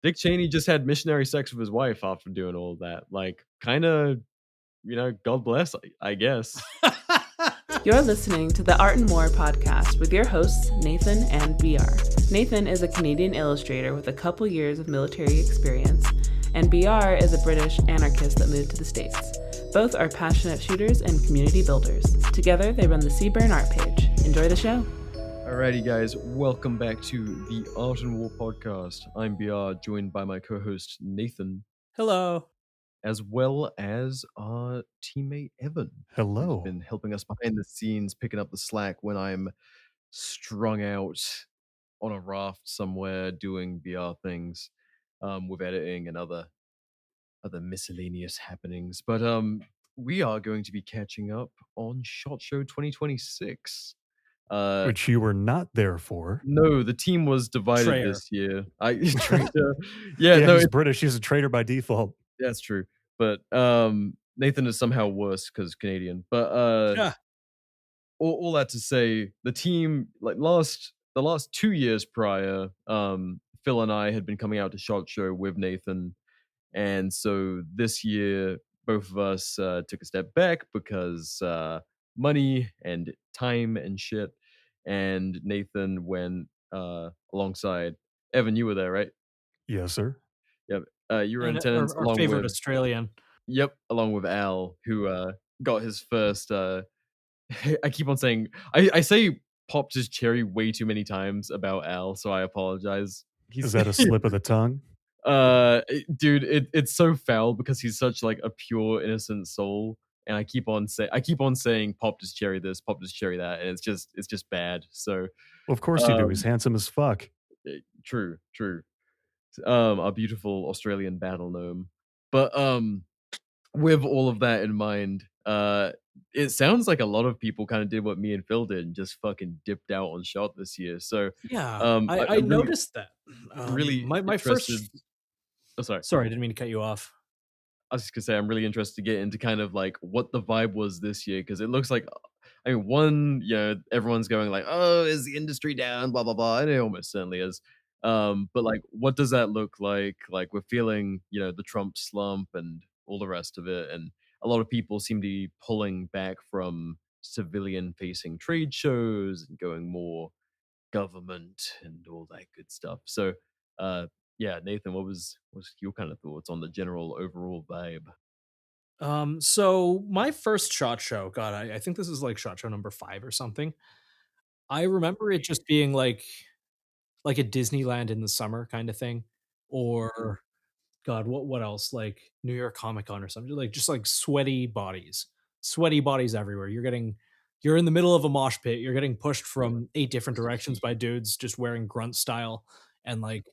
Dick Cheney just had missionary sex with his wife after doing all that. Like, kind of, God bless, I guess. You're listening to the Art and More podcast with your hosts, Nathan and BR. Nathan is a Canadian illustrator with a couple years of military experience, and BR is a British anarchist that moved to the States. Both are passionate shooters and community builders. Together, they run the Seaburn art page. Enjoy the show. Alrighty, guys, welcome back to the Art and War podcast. I'm BR, joined by my co-host Nathan. Hello. As well as our teammate Evan. Hello. Who's been helping us behind the scenes, picking up the slack when I'm strung out on a raft somewhere doing BR things with editing and other miscellaneous happenings. But we are going to be catching up on SHOT Show 2026. Which you were not there for. No, the team was divided Traitor. this year. Traitor. He's British. He's a traitor by default. That's true. But Nathan is somehow worse because Canadian. But Yeah. all that to say, the team, like the last 2 years prior, Phil and I had been coming out to SHOT Show with Nathan, and so this year both of us took a step back because money and time and shit. And Nathan went alongside Evan. You were there, right? Yes, sir. Yep. You were in And attendance our along favorite with Australian. Yep, along with Al, who got his first. I keep on saying I say popped his cherry way too many times about Al, so I apologize. Is that a slip of the tongue? Dude, it's so foul because he's such like a pure innocent soul, and I keep on saying popped his cherry this, popped his cherry that, and it's just bad. So, Well, of course you do. He's handsome as fuck. True. Our beautiful Australian battle gnome, but with all of that in mind, it sounds like a lot of people kind of did what me and Phil did and just fucking dipped out on SHOT this year. So Yeah, I'm I really- noticed that. really my first. interested- Oh, Sorry, I didn't mean to cut you off. I was just gonna say I'm really interested to get into kind of like what the vibe was this year, because it looks like, I mean, one, everyone's going like, oh, is the industry down, blah blah blah, and it almost certainly is. But like, what does that look like? Like, we're feeling, the Trump-slump and all the rest of it, and a lot of people seem to be pulling back from civilian-facing trade shows and going more government and all that good stuff. So, yeah, Nathan, what's your kind of thoughts on the general overall vibe? So my first SHOT Show, God, I think this is like SHOT Show number 5 or something. I remember it just being like a Disneyland in the summer kind of thing, or God, what else? Like New York Comic Con or something. Like just like sweaty bodies everywhere. You're in the middle of a mosh pit. You're getting pushed from 8 different directions by dudes just wearing grunt style, and like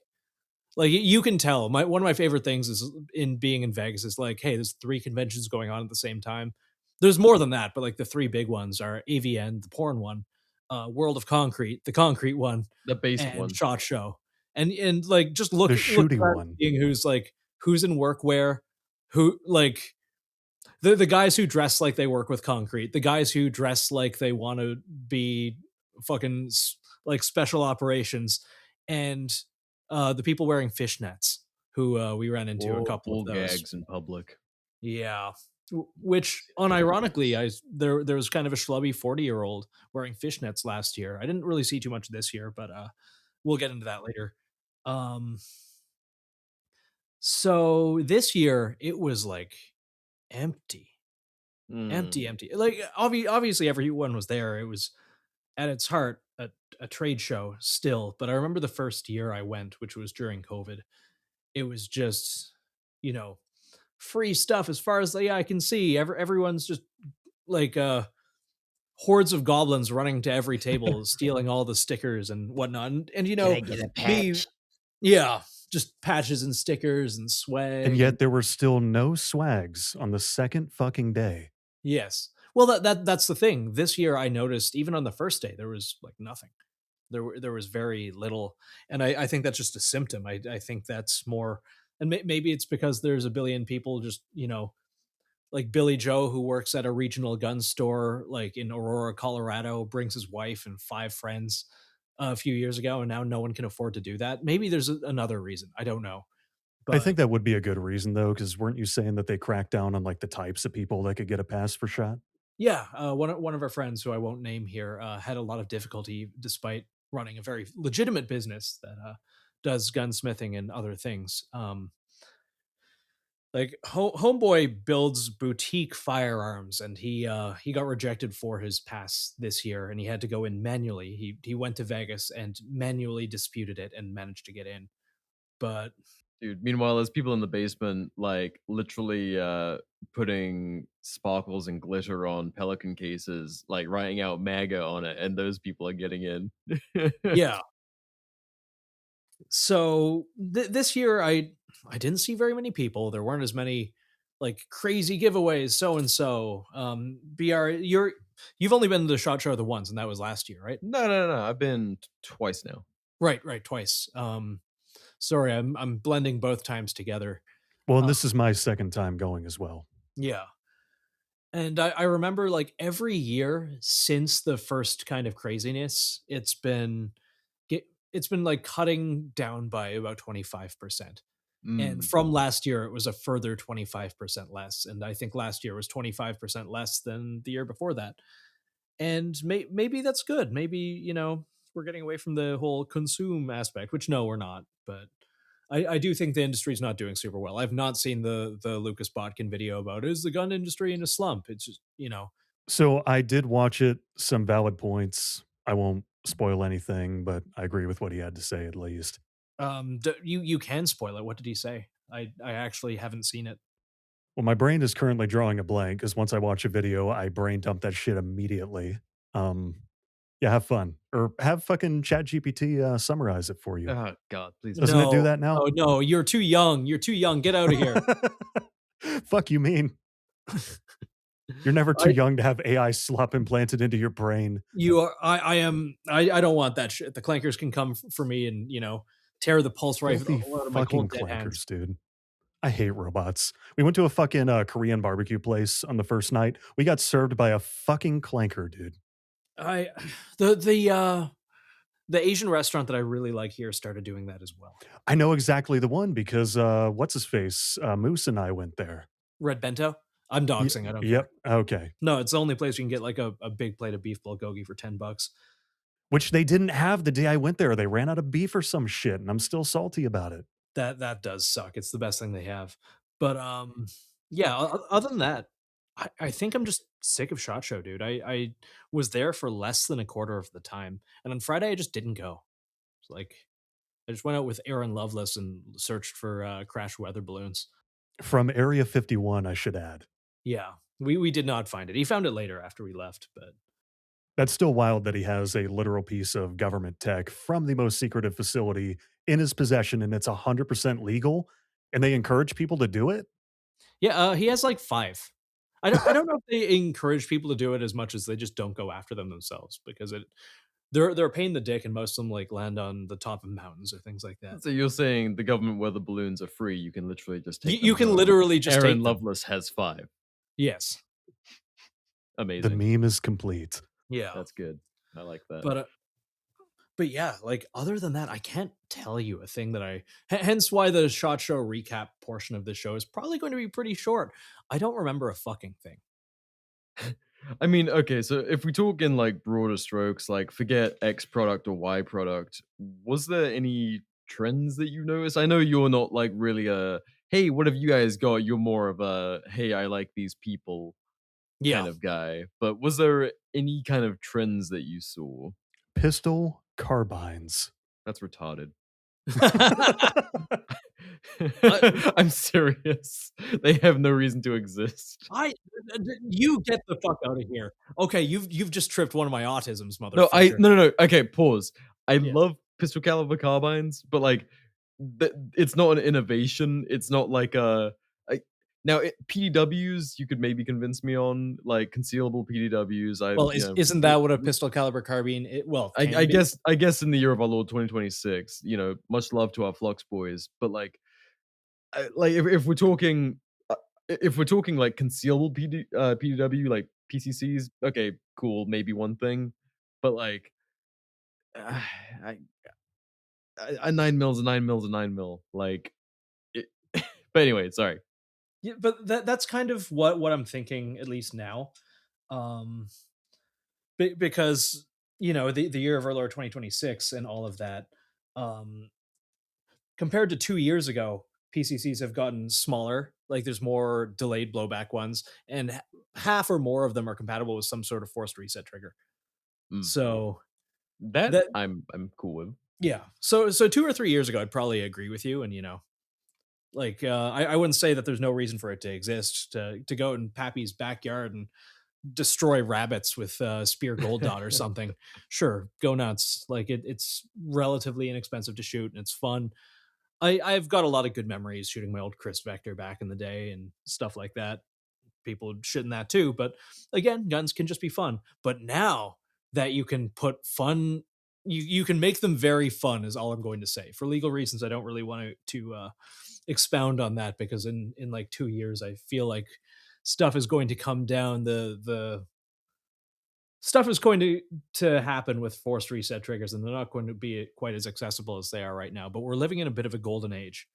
you can tell. One of my favorite things is in being in Vegas is like, hey, there's 3 conventions going on at the same time. There's more than that, but like the 3 big ones are AVN, the porn one, World of Concrete, the concrete one, The basic and one. SHOT Show. And like just look The at shooting that one. being who's in workwear, who like the guys who dress like they work with concrete, the guys who dress like they want to be fucking like special operations, and the people wearing fishnets who we ran into a couple All of those. gags in public. Yeah. Which unironically, there was kind of a schlubby 40-year-old wearing fishnets last year. I didn't really see too much this year, but we'll get into that later. So this year it was like empty. Empty. Like obviously everyone was there. It was at its heart a trade show still, but I remember the first year I went, which was during COVID. It was just, free stuff as far as the eye can see. Everyone's just like hordes of goblins running to every table, stealing all the stickers and whatnot. And Can I get a patch? yeah, just patches and stickers and swag. And yet there were still no swags on the second fucking day. Yes. Well, that's the thing. This year I noticed even on the first day there was like nothing. There was very little, and I think that's just a symptom. I think that's more, and maybe it's because there's a billion people just like Billy Joe, who works at a regional gun store like in Aurora, Colorado, brings his wife and 5 friends a few years ago, and now no one can afford to do that. Maybe there's another reason. I don't know. I But think that would be a good reason though, because weren't you saying that they cracked down on like the types of people that could get a pass for shot? yeah, one of our friends who I won't name here had a lot of difficulty despite running a very legitimate business that does gunsmithing and other things. Like homeboy builds boutique firearms, and he got rejected for his pass this year, and he had to go in manually. He went to Vegas and manually disputed it and managed to get in. But Dude, meanwhile, there's people in the basement, like, literally, putting sparkles and glitter on Pelican cases, like, writing out MAGA on it, and those people are getting in. yeah, so this year I didn't see very many people. There weren't as many like crazy giveaways. So and so, Br, you've only been to the shot show the once, and that was last year, right? No, no, no, I've been t twice now. Right, twice. Sorry, I'm blending both times together. Well, and Uh, this is my second time going as well. yeah, and I remember like every year since the first kind of craziness, it's been like cutting down by about 25%. And Mm. from last year, it was a further 25% less. And I think last year was 25% less than the year before that. And maybe that's good. Maybe, we're getting away from the whole consume aspect, which no, we're not. But I do think the industry's not doing super well. I've not seen the Lucas Botkin video about is the gun industry in a slump. It's just, So I did watch it, some valid points. I won't spoil anything, but I agree with what he had to say at least. you can spoil it. What did he say? I actually haven't seen it. Well, my brain is currently drawing a blank because once I watch a video, I brain dump that shit immediately. Um, yeah, have fun or have fucking ChatGPT summarize it for you. Oh god, please Doesn't don't. it do No, that now? no, you're too young. You're too young. Get out of here. Fuck you mean? You're never too I, young to have AI slop implanted into your brain. you are. I am. I don't want that shit. The clankers can come for me and tear the pulse rifle Filthy out of my fucking cold dead hands. clankers, dude. I hate robots. We went to a fucking Korean barbecue place on the first night. We got served by a fucking clanker, dude. I the Asian restaurant that I really like here started doing that as well. I know exactly the one because what's his face? Moose and I went there. Red Bento. I'm doxing. I don't care. Yep. Okay. No, it's the only place you can get like a big plate of beef bulgogi for $10. Which they didn't have the day I went there. They ran out of beef or some shit, and I'm still salty about it. That does suck. It's the best thing they have. But yeah. Other than that, I think I'm just sick of Shot Show, dude. I was there for less than a quarter of the time, and on Friday I just didn't go. It's like I just went out with Aaron Lovelace and searched for crash weather balloons. From Area 51, I should add. Yeah, we did not find it. He found it later after we left, but That's still wild that he has a literal piece of government tech from the most secretive facility in his possession, and it's 100% legal, and they encourage people to do it? yeah, he has like 5. I don't know if they encourage people to do it as much as they just don't go after them themselves because they're a pain in the dick, and most of them like land on the top of mountains or things like that. So you're saying the government where the balloons are free, you can literally just take You them can home. literally just Aaron take them. Lovelace has 5. Yes. The Amazing. meme is complete. Yeah. That's good. I like that. But yeah, like other than that, I can't tell you a thing that hence why the Shot Show recap portion of this show is probably going to be pretty short. I don't remember a fucking thing. I mean, okay, so if we talk in like broader strokes, like forget X product or Y product, was there any trends that you noticed? I know you're not like really a hey, what have you guys got? You're more of a hey, I like these people kind Yeah. of guy. But was there any kind of trends that you saw? Pistol carbines. That's retarded. I, I'm serious. They have no reason to exist. you get the fuck out of here. Okay, you've just tripped one of my autisms, No, motherfucker. no. Okay, pause. I Yeah. love pistol caliber carbines, but like, it's not an innovation. It's not like now PDWs. You could maybe convince me on like concealable PDWs. Well, isn't that what a pistol caliber carbine? I guess in the year of our Lord 2026, much love to our Flux boys, but like, if we're talking, like concealable PDW, like PCCs, okay, cool, maybe one thing, but like, I, a 9 mil is a 9 mil is a 9 mil. Like, But anyway, sorry. Yeah, but that's kind of what I'm thinking at least now. Um, because the year of our Lord 2026 and all of that, um, compared to 2 years ago, PCCs have gotten smaller. Like there's more delayed blowback ones, and half or more of them are compatible with some sort of forced reset trigger. Mm. So That that I'm cool with. yeah, so 2 or 3 years ago, I'd probably agree with you, and like I wouldn't say that there's no reason for it to exist to go in Pappy's backyard and destroy rabbits with spear gold dot or something. Sure, go nuts. Like it's relatively inexpensive to shoot and it's fun. I've got a lot of good memories shooting my old Chris Vector back in the day and stuff like that. People shit in that too, but again, guns can just be fun. But now that you can put fun, you can make them very fun. Is all I'm going to say. For legal reasons, I don't really want to expound on that because in like 2 years, I feel like stuff is going to come down the stuff is going to happen with forced reset triggers, and they're not going to be quite as accessible as they are right now. But we're living in a bit of a golden age.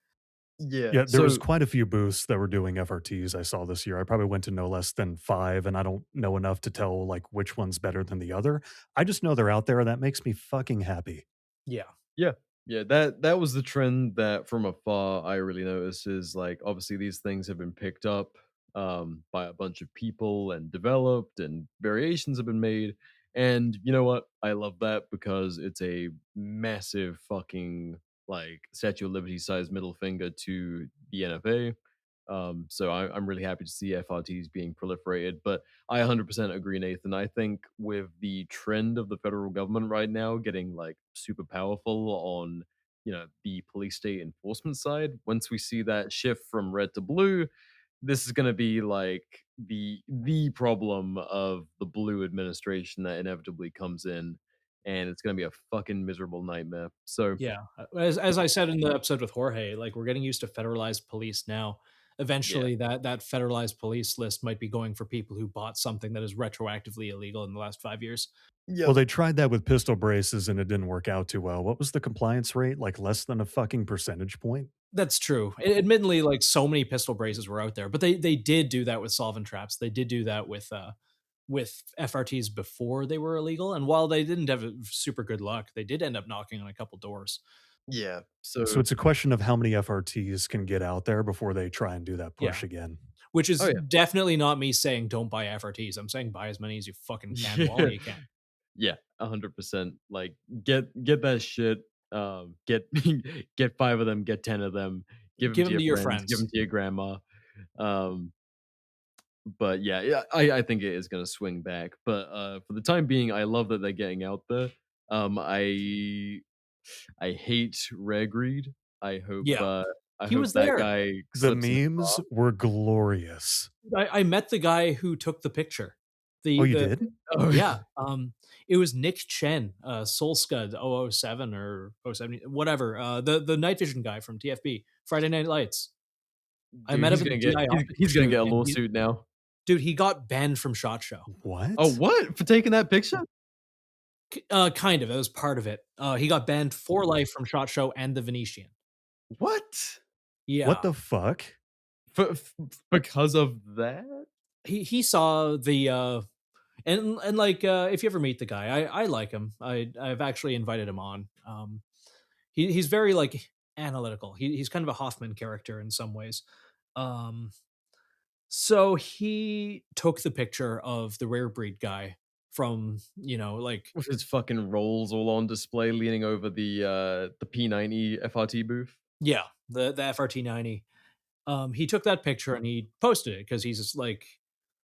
Yeah. Yeah, there was So quite a few booths that were doing FRTs I saw this year. I probably went to no less than 5, and I don't know enough to tell, like, which one's better than the other. I just know they're out there, and that makes me fucking happy. Yeah, yeah, yeah, that was the trend that from afar I really noticed is like obviously these things have been picked up by a bunch of people and developed and variations have been made. And you know what? I love that because it's a massive fucking like Statue of Liberty sized middle finger to the NFA. So I'm really happy to see FRTs being proliferated. But I 100% agree, Nathan. I think with the trend of the federal government right now getting like super powerful on, the police state enforcement side, once we see that shift from red to blue, this is going to be like the problem of the blue administration that inevitably comes in, and it's going to be a fucking miserable nightmare. So yeah. As I said in the episode with Jorge, like we're getting used to federalized police now. yeah, Eventually, that federalized police list might be going for people who bought something that is retroactively illegal in the last 5 years. Well, yep. they tried that with pistol braces, and it didn't work out too well. What was the compliance rate? Like, less than a fucking percentage point? That's true. Admittedly, like so many pistol braces were out there, but they did do that with solvent traps. They did do that with FRTs before they were illegal. And while they didn't have super good luck, they did end up knocking on a couple doors. Yeah. So So it's a question of how many FRTs can get out there before they try and do that Yeah. push again. Which oh is yeah. definitely not me saying don't buy FRTs. I'm saying buy as many as you fucking can while you can. Yeah, 100%. Like, get that shit. Get get 5 of them, get 10 of them, give them Give to them your to your friends, give friends. them to your grandma. Um, but yeah, I think it is gonna swing back. But for the time being, I love that they're getting out there. Um, I I hate Raregreed. I hope Yeah. uh I He hope was that there. guy The slips in his memes were glorious. I met the guy who took the picture. Oh, you The did? Oh, Yeah, it was Nick Chen, Soul Scud 007 or 070, whatever, the night vision guy from TFB, Friday Night Lights. I dude, met he's him at the gonna get DI he's Optics he's gonna shoot, get a and he lawsuit now. dude, he got banned from SHOT Show. Oh, What? what? For taking that picture? Kind of, that was part of it. He got banned for life from SHOT Show and the Venetian. What? What Yeah. the fuck? Because of that? He saw the, and like, if you ever meet the guy, I like him. I've actually invited him on. He's very, like, analytical. He's kind of a Hoffman character in some ways. Um So he took the picture of the rare breed guy from, like, With his fucking rolls all on display leaning over the P90 FRT booth? yeah, the FRT 90. He took that picture and he posted it because he's just, like,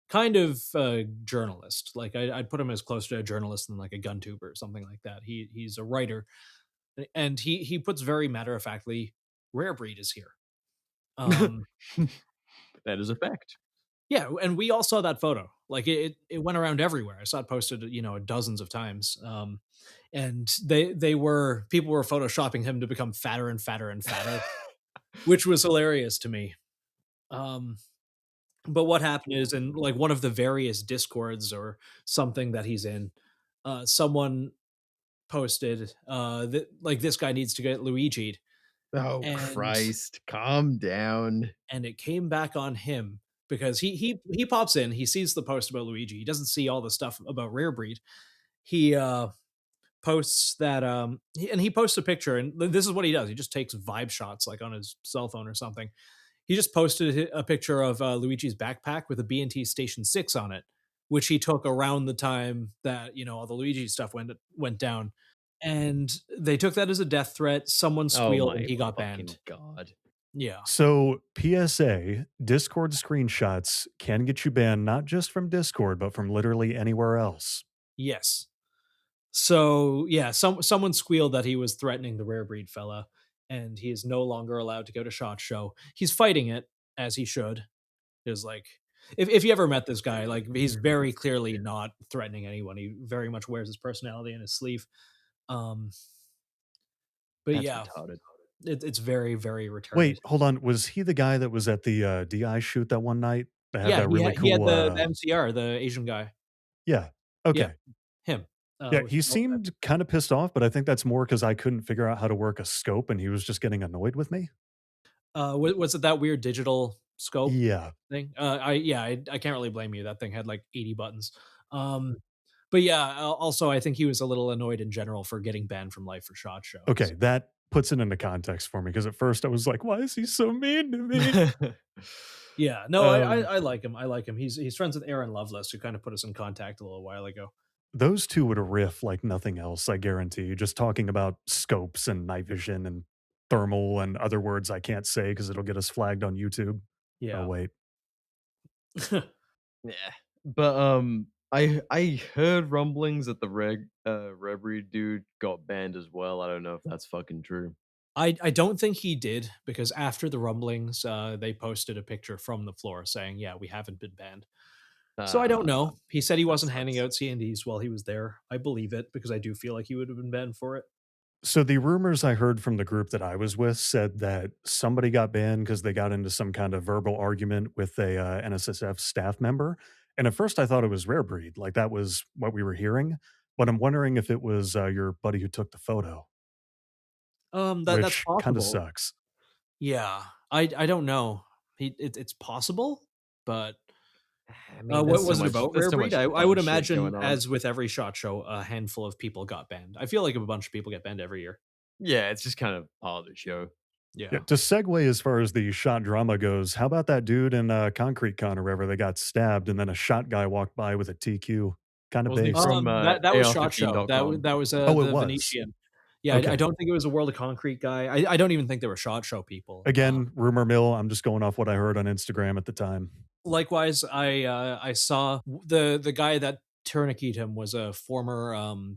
kind of a journalist. Like I'd put him as close to a journalist than like a gun tuber or something like that. He's a writer, and he puts very matter of factly, rare breed is here. Um, That is a fact. Yeah, and we all saw that photo. Like it went around everywhere. I saw it posted, dozens of times. And people were photoshopping him to become fatter and fatter and fatter, which was hilarious to me. Um, but what happened is in like one of the various discords or something that he's in, someone posted that like this guy needs to get Luigi'd, Oh, and Christ. Calm down. and it came back on him because he pops in, he sees the post about Luigi. He doesn't see all the stuff about Raregreed. He posts that he posts a picture, and this is what he does. He just takes vibe shots like on his cell phone or something. He just posted a picture of Luigi's backpack with a B&T Station 6 on it, which he took around the time that, all the Luigi stuff went down. And they took that as a death threat. Someone Oh squealed my and he got fucking banned. god. Yeah. So, PSA, Discord screenshots can get you banned not just from Discord, but from literally anywhere else. Yes. So yeah, someone squealed that he was threatening the rare breed fella, and he is no longer allowed to go to SHOT Show. He's fighting it as he should. Is like, if you ever met this guy, like he's very clearly not threatening anyone. He very much wears his personality in his sleeve. But That's yeah, retarded. it's very, very retarded. Wait, hold on. Was he the guy that was at the DI shoot that one night? That had Yeah, that really he had cool. the MCR, the Asian guy. Yeah. Yeah, Okay. him. Yeah, With he the belt sack. seemed kind of pissed off, but I think that's more because I couldn't figure out how to work a scope, and he was just getting annoyed with me. Was it that weird digital scope Yeah. thing? I can't really blame you. That thing had like 80 buttons. But yeah, also I think he was a little annoyed in general for getting banned from Life for SHOT Show. Okay, that puts it into context for me because at first I was like, "Why is he so mean to me?" Yeah, no, Um, I like him. I like him. He's friends with Aaron Lovelace, who kind of put us in contact a little while ago. Those two would riff like nothing else, I guarantee you. Just talking about scopes and night vision and thermal and other words I can't say because it'll get us flagged on YouTube. Oh Yeah. wait, yeah. But I heard rumblings that the Raregreed dude got banned as well. I don't know if that's fucking true. I don't think he did, because after the rumblings, they posted a picture from the floor saying, "Yeah, we haven't been banned." So I don't know. He said he that wasn't handing sucks. out C&Ds while he was there. I believe it because I do feel like he would have been banned for it. so the rumors I heard from the group that I was with said that somebody got banned because they got into some kind of verbal argument with a NSSF staff member. And at first I thought it was rare breed, like that was what we were hearing. But I'm wondering if it was your buddy who took the photo, That's which kind of possible. sucks. Yeah, I don't know. It's possible, but I mean, what was it about there's Rare so Breed? much I dumb would shit imagine, going on. as with every SHOT Show, a handful of people got banned. I feel like a bunch of people get banned every year. Yeah, it's just kind of part of the show. Yeah, Yeah. to segue as far as the shot drama goes, how about that dude in Concrete Con or wherever they got stabbed and then a shot guy walked by with a TQ? Kind of Wasn't he based. from That was SHOT Show. AR15.com? That was Oh, it the was. Venetian. Yeah, I Okay. don't think it was a World of Concrete guy. I don't even think they were SHOT Show people. Again, rumor mill. I'm just going off what I heard on Instagram at the time. Likewise, I saw the guy that tourniqueted him was a former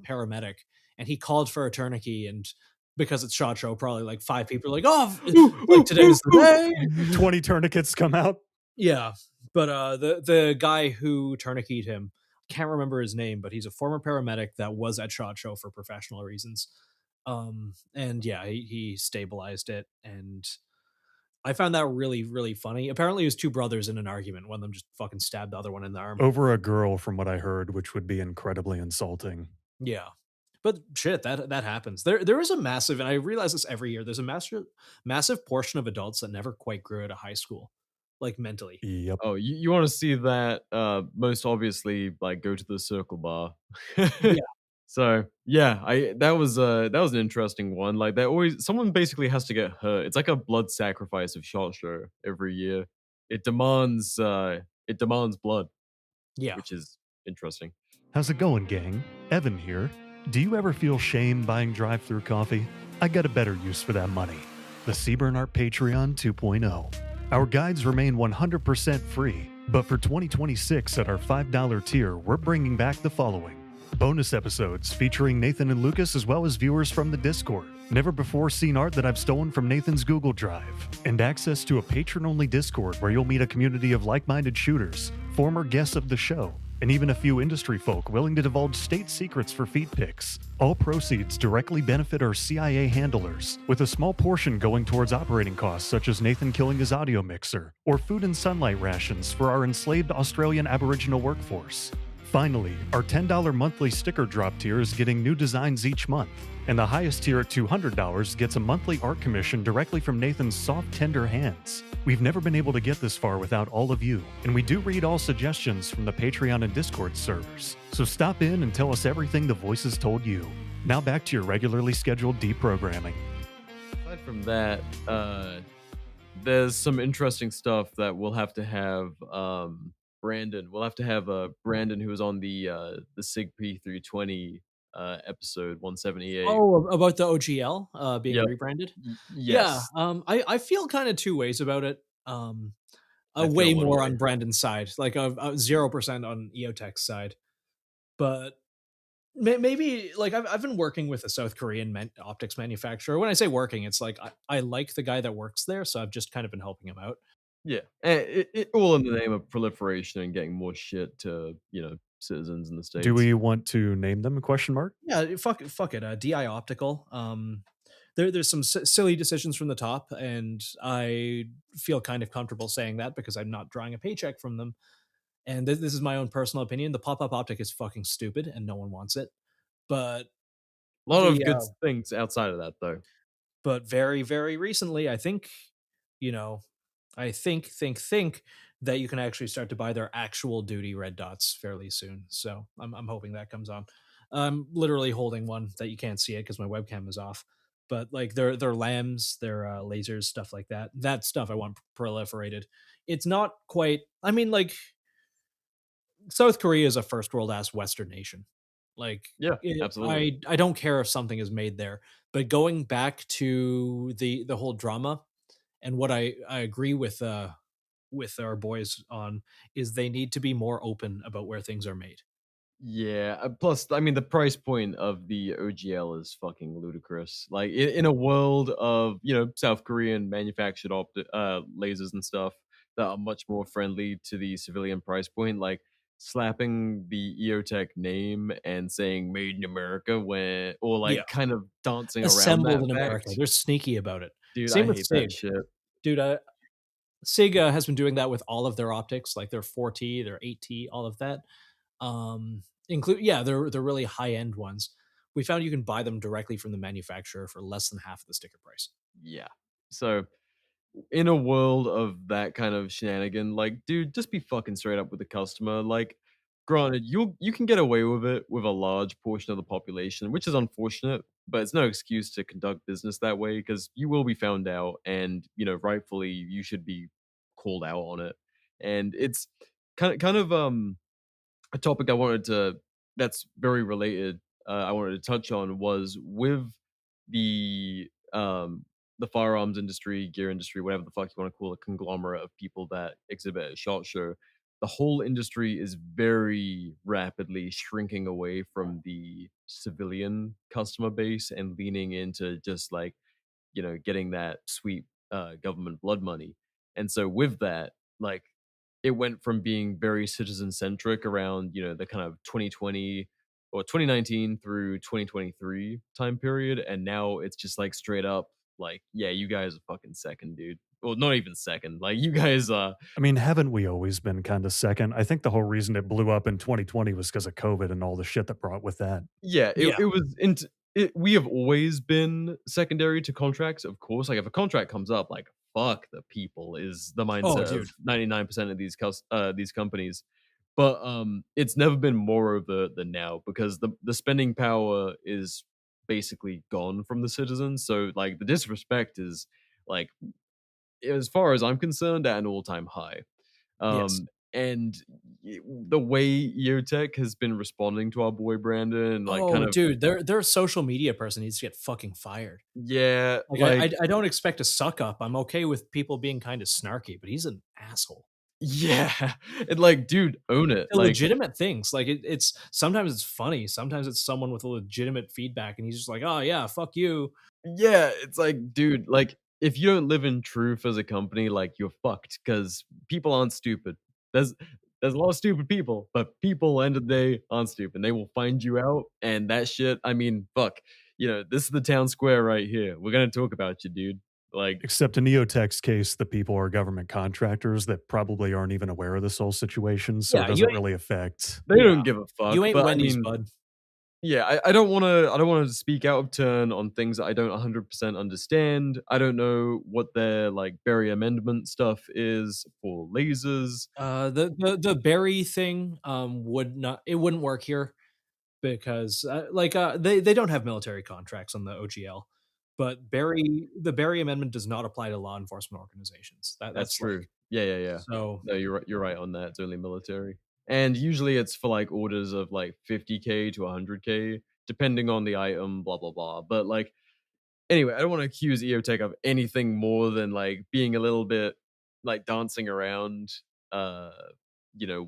paramedic, and he called for a tourniquet, and because it's SHOT Show, probably like 5 people are like, "Oh, like today's the day." 20 tourniquets come out. Yeah, but the guy who tourniqueted him, can't remember his name, but he's a former paramedic that was at SHOT Show for professional reasons. And yeah, he stabilized it, and I found that really, really funny. Apparently, it was two brothers in an argument. One of them just fucking stabbed the other one in the arm. Over a girl, from what I heard, which would be incredibly insulting. Yeah. But shit, that happens. There is a massive, and I realize this every year, there's a massive portion of adults that never quite grew out of high school, like mentally. Yep. Oh, you want to see that? Most obviously, like go to the circle bar. Yeah. So yeah, that was an interesting one. Like they always someone basically has to get hurt. It's like a blood sacrifice of SHOT Show every year. It demands blood, Yeah. which is interesting. How's it going, gang? Evan here. Do you ever feel shame buying drive-thru coffee? I got a better use for that money. The Seaburn Art Patreon 2.0. Our guides remain 100% free, but for 2026 at our $5 tier, we're bringing back the following. Bonus episodes featuring Nathan and Lucas as well as viewers from the Discord. Never before seen art that I've stolen from Nathan's Google Drive. And access to a patron-only Discord where you'll meet a community of like-minded shooters, former guests of the show, and even a few industry folk willing to divulge state secrets for feet pics. All proceeds directly benefit our CIA handlers, with a small portion going towards operating costs such as Nathan killing his audio mixer, or food and sunlight rations for our enslaved Australian Aboriginal workforce. Finally, our $10 monthly sticker drop tier is getting new designs each month, and the highest tier at $200 gets a monthly art commission directly from Nathan's soft, tender hands. We've never been able to get this far without all of you, and we do read all suggestions from the Patreon and Discord servers. So stop in and tell us everything the voices told you. Now back to your regularly scheduled deprogramming. Aside from that, there's some interesting stuff that we'll have to have Brandon. We'll have to have Brandon, who was on the SIG P320 episode 178. Oh, about the OGL being Yep. rebranded? Yeah, Yes. I feel kinda two ways about it. I feel Way one more way. on Brandon's side, like, 0% on EOTech's side. But maybe, like, I've been working with a South Korean optics manufacturer. When I say working, it's like I like the guy that works there, so I've just kind of been helping him out. Yeah. It all in the name of proliferation and getting more shit to, citizens in the States. Do we want to name them? Question mark. Yeah, fuck it. DI Optical. There's some silly decisions from the top, and I feel kind of comfortable saying that because I'm not drawing a paycheck from them. And this is my own personal opinion. The pop-up optic is fucking stupid, and no one wants it. But A lot of the good things outside of that, though. but very very recently, I think, you know, I think that you can actually start to buy their actual duty red dots fairly soon. So I'm hoping that comes on. I'm literally holding one that you can't see it because my webcam is off. But like their lambs, their lasers, stuff like that. That stuff I want proliferated. It's not quite. I mean, like South Korea is a first world ass Western nation. Like Yeah, absolutely. I don't care if something is made there. But going back to the whole drama, and what I agree with our boys on is they need to be more open about where things are made. Yeah, plus, I mean, the price point of the OGL is fucking ludicrous. Like, in a world of, South Korean manufactured lasers and stuff that are much more friendly to the civilian price point, like, slapping the EOTech name and saying "Made in America" or Yeah, like kind of dancing around assembled that in America. fact, They're sneaky about it. dude, I Same with hate that Sig, shit. dude. Sig has been doing that with all of their optics, like their 4T, their 8T, all of that. Include yeah, they're really high end ones. We found you can buy them directly from the manufacturer for less than half of the sticker price. Yeah. So in a world of that kind of shenanigan, like, dude, just be fucking straight up with the customer. Like, granted, you can get away with it with a large portion of the population, which is unfortunate, but it's no excuse to conduct business that way because you will be found out, and rightfully, you should be called out on it. And it's kind of a topic that's very related. I wanted to touch on was with the um the firearms industry, gear industry, whatever the fuck you want to call a conglomerate of people that exhibit at SHOT Show. The whole industry is very rapidly shrinking away from the civilian customer base and leaning into just like getting that sweet government blood money. And so with that, like it went from being very citizen centric around, the kind of 2020 or 2019 through 2023 time period. And now it's just like straight up like, yeah, you guys are fucking second, dude. Well, not even second. Like you guys I mean, haven't we always been kind of second? I think the whole reason it blew up in 2020 was because of COVID and all the shit that brought with that. yeah, Yeah. it was we have always been secondary to contracts, of course. Like if a contract comes up, like fuck the people is the Oh, mindset of dude. 99% of these companies. But it's never been more of the now because the spending power is basically gone from the citizens. So like the disrespect is like as far as I'm concerned at an all-time high. Yes. And the way EOTech has been responding to our boy Brandon, like kind Oh, of dude, their social media person needs to get fucking fired. yeah, Like like I don't expect a suck up. I'm okay with people being kind of snarky, but he's an asshole. yeah, and like, dude, own it. The Like, legitimate things. Like it's sometimes it's funny. Sometimes it's someone with a legitimate feedback, and he's just like, "Oh yeah, fuck you." yeah, it's like, dude, like if you don't live in truth as a company, like you're fucked because people aren't stupid. There's there's a lot of stupid people, but people end of the day aren't stupid. They will find you out, and that shit. I mean, fuck. This is the town square right here. We're gonna talk about you, dude. Like, Except in Neotech's case, the people are government contractors that probably aren't even aware of this whole situation, so it Yeah, you doesn't ain't really affect. they yeah. don't give a You fuck, ain't but I Wendy's, mean, bud. yeah, I don't wanna speak out of turn on things that I don't 100% understand. I don't know what their, like, Berry amendment stuff is for lasers. The berry thing wouldn't work here because they don't have military contracts on the OGL, but the Berry Amendment does not apply to law enforcement organizations. That's That's true. like Yeah, yeah, yeah. so No, you're right on that. It's only military. And usually it's for like orders of like 50K to 100K, depending on the item, blah, blah, blah. But like, anyway, I don't want to accuse EOTech of anything more than like being a little bit like dancing around, uh,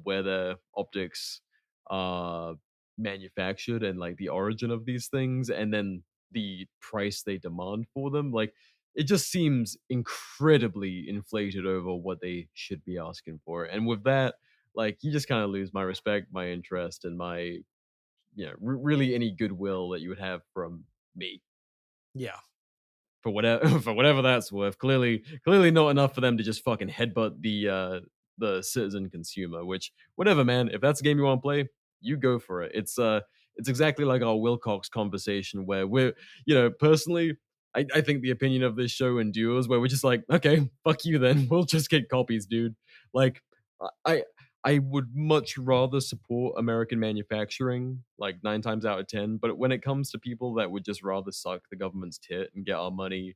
where the optics are manufactured and like the origin of these things, and then the price they demand for them. Like, it just seems incredibly inflated over what they should be asking for. And with that, like, you just kind of lose my respect, my interest, and my, really any goodwill that you would have from me yeah. for whatever for whatever that's worth. Clearly not enough for them to just fucking headbutt the citizen consumer. Which, whatever, man. If that's a game you want to play, you go for it. It's exactly like our Wilcox conversation where personally, I think the opinion of this show endures where we're just like, okay, fuck you then. We'll just get copies, dude. Like, I I would much rather support American manufacturing, like 9 times out of 10. But when it comes to people that would just rather suck the government's tit and get our money,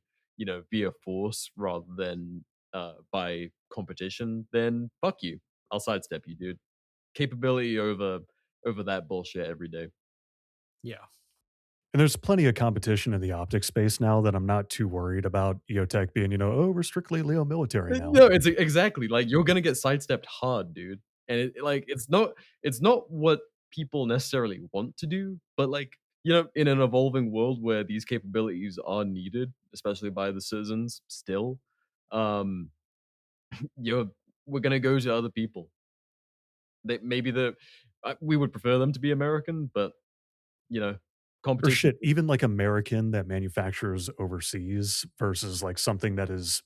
via force rather than by competition, then fuck you. I'll sidestep you, dude. Capability over that bullshit every day. Yeah. And there's plenty of competition in the optics space now that I'm not too worried about EOTech being, oh, we're strictly Leo military now. No, it's exactly like you're gonna get sidestepped hard, dude. And it's not what people necessarily want to do, but like, in an evolving world where these capabilities are needed, especially by the citizens still, um, you're we're gonna go to other people. They maybe we would prefer them to be American, but you know, Or competition. shit, even like American that manufactures overseas versus like something that is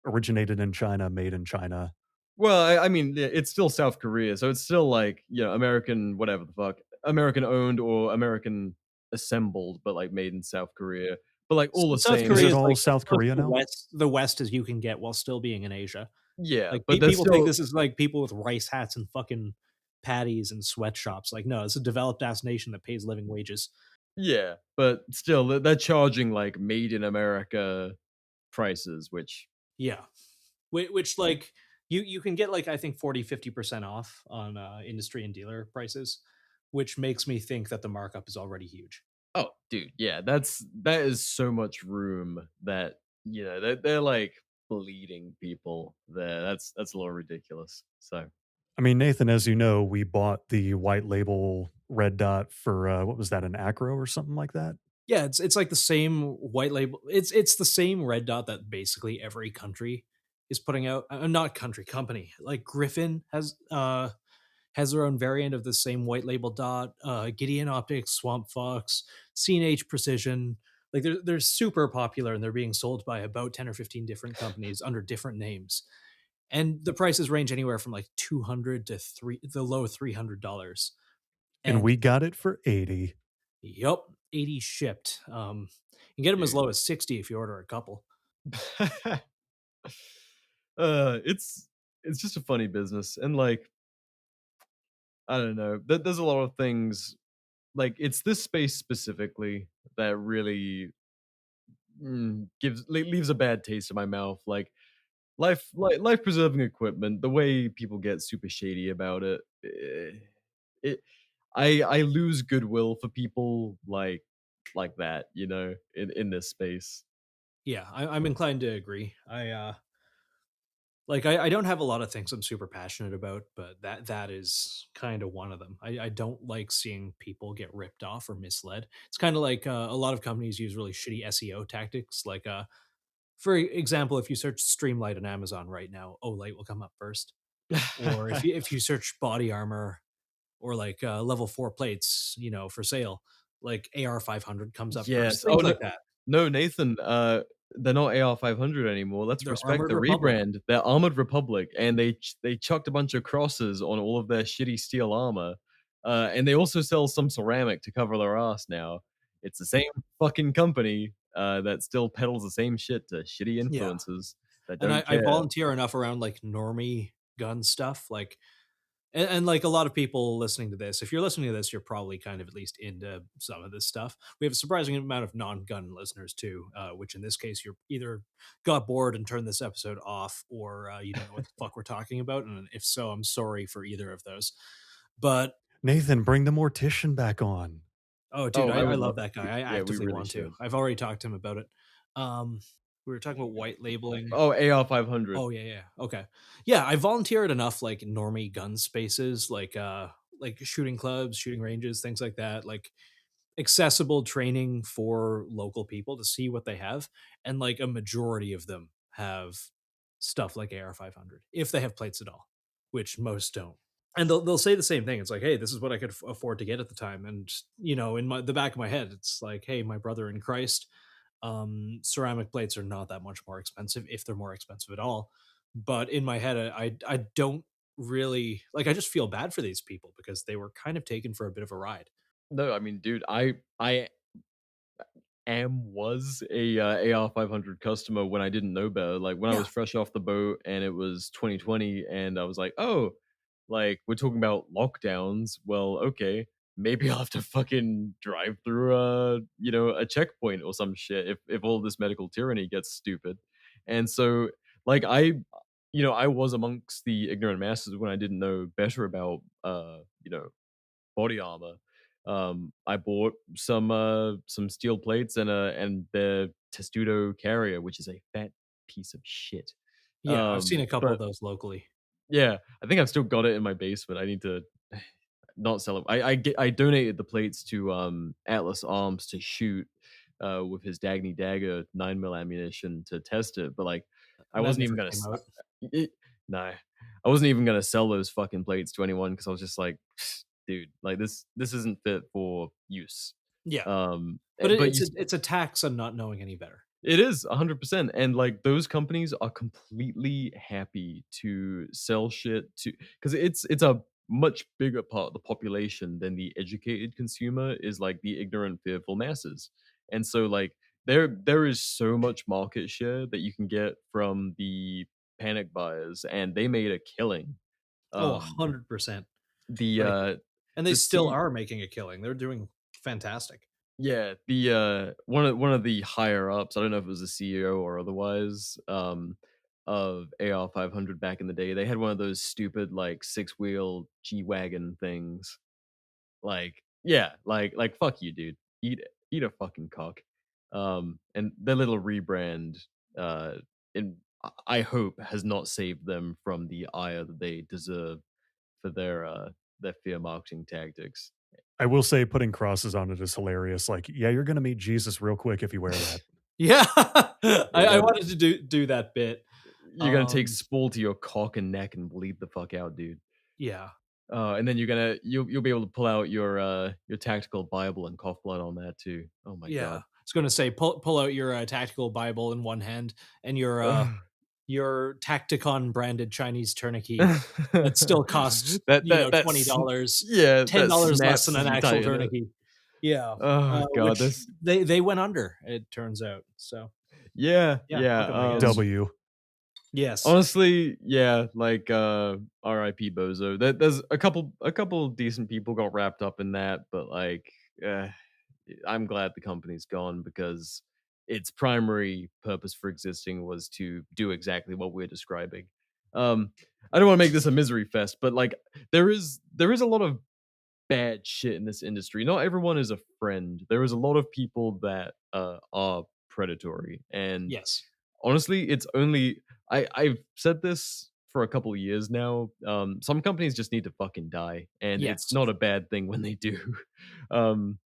originated in China, made in China. Well, I mean, yeah, it's still South Korea, so it's still like, American, whatever the fuck, American owned or American assembled, but like made in South Korea. But like all the South same, Is Korea it is it's all like as South close to Korea now? the West as you can get while still being in Asia. yeah, Like but there's people think still this is like people with rice hats and fucking patties and sweatshops. Like, no, it's a developed ass nation that pays living wages. yeah, but still they're charging like made in America prices, which Yeah. Which like you can get like I think 40-50% off on industry and dealer prices, which makes me think that the markup is already huge. oh, dude, yeah, that is so much room that they're like bleeding people there. That's a little ridiculous. So I mean, Nathan, as you know, we bought the white label red dot for what was that, an Acro or something like that? Yeah, it's like the same white label. It's the same red dot that basically every country is putting out. Not country, company. Like Griffin has their own variant of the same white label dot. Gideon Optics, Swamp Fox, C&H Precision. Like they're super popular and they're being sold by about 10 or 15 different companies under different names. And the prices range anywhere from like 200 to the low $300. And And we got it for 80. yup, 80 shipped. You can get them as dude. low as 60 if you order a couple. It's just a funny business, and like, I don't know. There's a lot of things, like, it's this space specifically that really leaves a bad taste in my mouth. Like, life preserving equipment, the way people get super shady about it. It I lose goodwill for people like that, in this space. Yeah, I'm inclined to agree. I don't have a lot of things I'm super passionate about, but that is kind of one of them. I don't like seeing people get ripped off or misled. It's kind of like a lot of companies use really shitty SEO tactics. Like, for example, if you search Streamlight on Amazon right now, Olight will come up first. Or if you search body armor or like level 4 plates, for sale, like AR 500 comes up Yes. first. Oh Things no. like that. No, Nathan, they're not AR-500 anymore. Let's They're respect Armored the Republic. rebrand. They're Armored Republic, and they chucked a bunch of crosses on all of their shitty steel armor, and they also sell some ceramic to cover their ass now. It's the same fucking company that still peddles the same shit to shitty Yeah. influencers that And don't I care. volunteer enough around like normie gun stuff, like and like a lot of people listening to this, if you're listening to this, you're probably kind of at least into some of this stuff. We have a surprising amount of non-gun listeners too, which in this case, you're either got bored and turned this episode off, or you don't know what the fuck we're talking about. And if so, I'm sorry for either of those. But Nathan, bring the mortician back on. oh, dude, Oh, I I would love love that to. guy. I Yeah, we actively really want to. should. I've already talked to him about it. Um, we were talking about white labeling. Oh, AR-500. Oh yeah, yeah. Okay. Yeah, I volunteer at enough like normie gun spaces, like shooting clubs, shooting ranges, things like that, like accessible training for local people to see what they have. And like a majority of them have stuff like AR-500 if they have plates at all, which most don't. And they'll say the same thing. It's like, hey, this is what I could afford to get at the time. And in the back of my head, it's like, hey, my brother in Christ, ceramic plates are not that much more expensive if they're more expensive at all. But in my head, I don't really like. I just feel bad for these people because they were kind of taken for a bit of a ride. No, I mean, dude, I was a AR-500 customer when I didn't know better. Like when I Yeah, was fresh off the boat and it was 2020, and I was like, oh, like we're talking about lockdowns. Well, okay, maybe I'll have to fucking drive through a checkpoint or some shit if all this medical tyranny gets stupid. And so, like I was amongst the ignorant masses when I didn't know better about body armor. I bought some steel plates and the Testudo carrier, which is a fat piece of shit. yeah, I've seen a couple of But those locally. yeah, I think I've still got it in my basement. I need to not sell it. I donated the plates to Atlas Arms to shoot with his Dagny Dagger 9mm ammunition to test it, but like I That wasn't even never gonna. came out. No, I wasn't even gonna sell those fucking plates to anyone because I was just like, dude, like this isn't fit for use. Yeah, but But you it's a tax on not knowing any better. it is 100%, and, like, those companies are completely happy to sell shit to because it's a much bigger part of the population than the educated consumer is, like, the ignorant, fearful masses, and so, like, there is so much market share that you can get from the panic buyers, and they made a killing. Oh, Um, 100%. the, Like, uh, and they the still C are making a killing. They're doing fantastic. Yeah, the one of the higher ups, I don't know if it was a CEO or otherwise, of AR-500 back in the day. They had one of those stupid like six-wheel G-Wagon things. Like, yeah, like fuck you, dude. Eat a fucking cock. And their little rebrand in I hope has not saved them from the ire that they deserve for their fear marketing tactics. I will say putting crosses on it is hilarious. Like, yeah, you're gonna meet Jesus real quick if you wear that. Yeah, I Yeah. wanted to do that bit. You're gonna take Um, spool to your cock and neck and bleed the fuck out, dude. yeah, And then you'll be able to pull out your tactical Bible and cough blood on that too. Oh my yeah. god. I was gonna say pull out your tactical Bible in one hand and Ugh. your Tacticon branded Chinese tourniquet that still costs That's $20, yeah, that $10 less snaps than as an you actual tighten it. tourniquet. Yeah, Oh god, which this they went under. It turns out. So yeah, yeah, fuck 'em, I yeah. guess. W. Yes. Honestly, yeah, like R.I.P. Bozo. There's a couple decent people got wrapped up in that, but like uh, I'm glad the company's gone because its primary purpose for existing was to do exactly what we're describing. Um, I don't want to make this a misery fest, but like there is a lot of bad shit in this industry. Not everyone is a friend. There is a lot of people that are predatory, and Yes. honestly, it's only I've said this for a couple of years now. Some companies just need to fucking die, and it's Yes. not a bad thing when they do. um,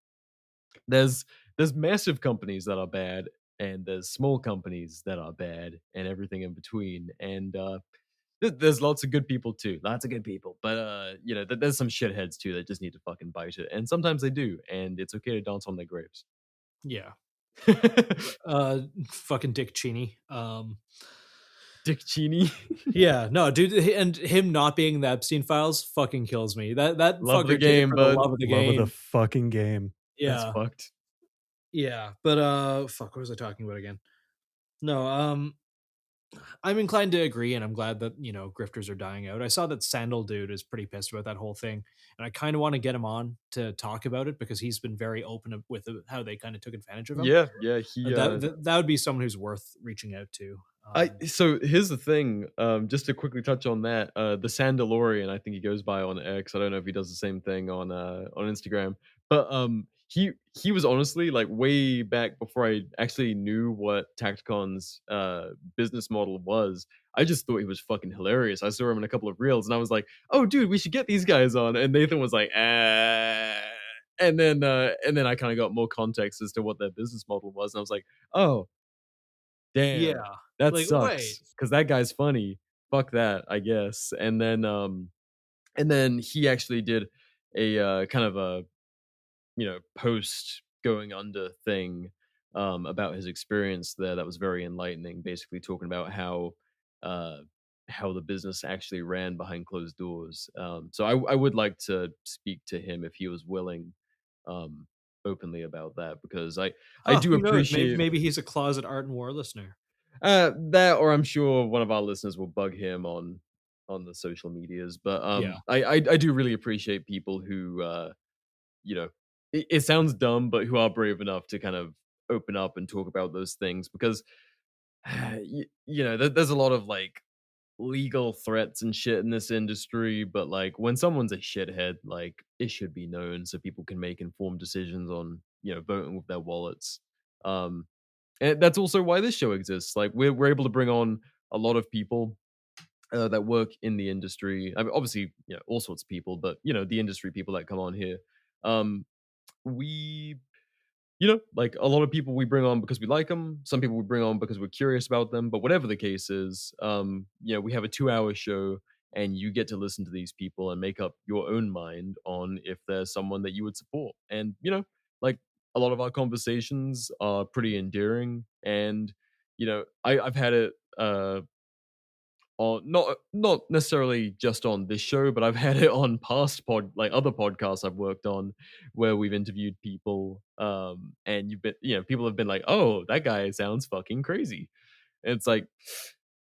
there's there's massive companies that are bad, and there's small companies that are bad, and everything in between. And there's lots of good people too, lots of good people. But there's some shitheads too that just need to fucking bite it, and sometimes they do, and it's okay to dance on their graves. Yeah. Fucking Dick Cheney. Dick Cheney. Yeah, no, dude, and him not being in the Epstein files fucking kills me. That Love the fucker did it game, for the bud. love of the Love of the game. fucking game. That's Yeah, fucked. yeah, but fuck, what was I talking about again? No, I'm inclined to agree, and I'm glad that grifters are dying out. I saw that Sandal dude is pretty pissed about that whole thing, and I kind of want to get him on to talk about it because he's been very open with how they kind of took advantage of him. Yeah, yeah. He That would be someone who's worth reaching out to. So here's the thing, just to quickly touch on that, the Sandalorian, I think he goes by on X. I don't know if he does the same thing on Instagram, but he was honestly like way back before I actually knew what Tacticon's business model was. I just thought he was fucking hilarious. I saw him in a couple of reels, and I was like, "Oh, dude, we should get these guys on." And Nathan was like, "Ah." And then I kind of got more context as to what their business model was, and I was like, "Oh, damn, Yeah, that like wait, sucks, because that guy's funny. Fuck that, I guess." And then he actually did a, kind of a, post going under thing, about his experience there that was very enlightening, basically talking about uh, how the business actually ran behind closed doors. So I would like to speak to him if he was willing, um, openly about that, because I huh? do Who knows? appreciate Maybe he's a closet Art and War listener. that, or I'm sure one of our listeners will bug him on the social medias. But Yeah. I do really appreciate people who, it sounds dumb, but who are brave enough to kind of open up and talk about those things, because there's a lot of like legal threats and shit in this industry, but like when someone's a shithead, like it should be known so people can make informed decisions on voting with their wallets. Um, and that's also why this show exists. Like we're able to bring on a lot of people, that work in the industry. I mean, obviously, all sorts of people, but the industry people that come on here. Um, we, like a lot of people we bring on because we like them. Some people we bring on because we're curious about them. But whatever the case is, we have a 2-hour show, and you get to listen to these people and make up your own mind on if there's someone that you would support. And like a lot of our conversations are pretty endearing, and I've had it. Not necessarily just on this show, but I've had it on past other podcasts I've worked on, where we've interviewed people, and people have been like, "Oh, that guy sounds fucking crazy." And it's like,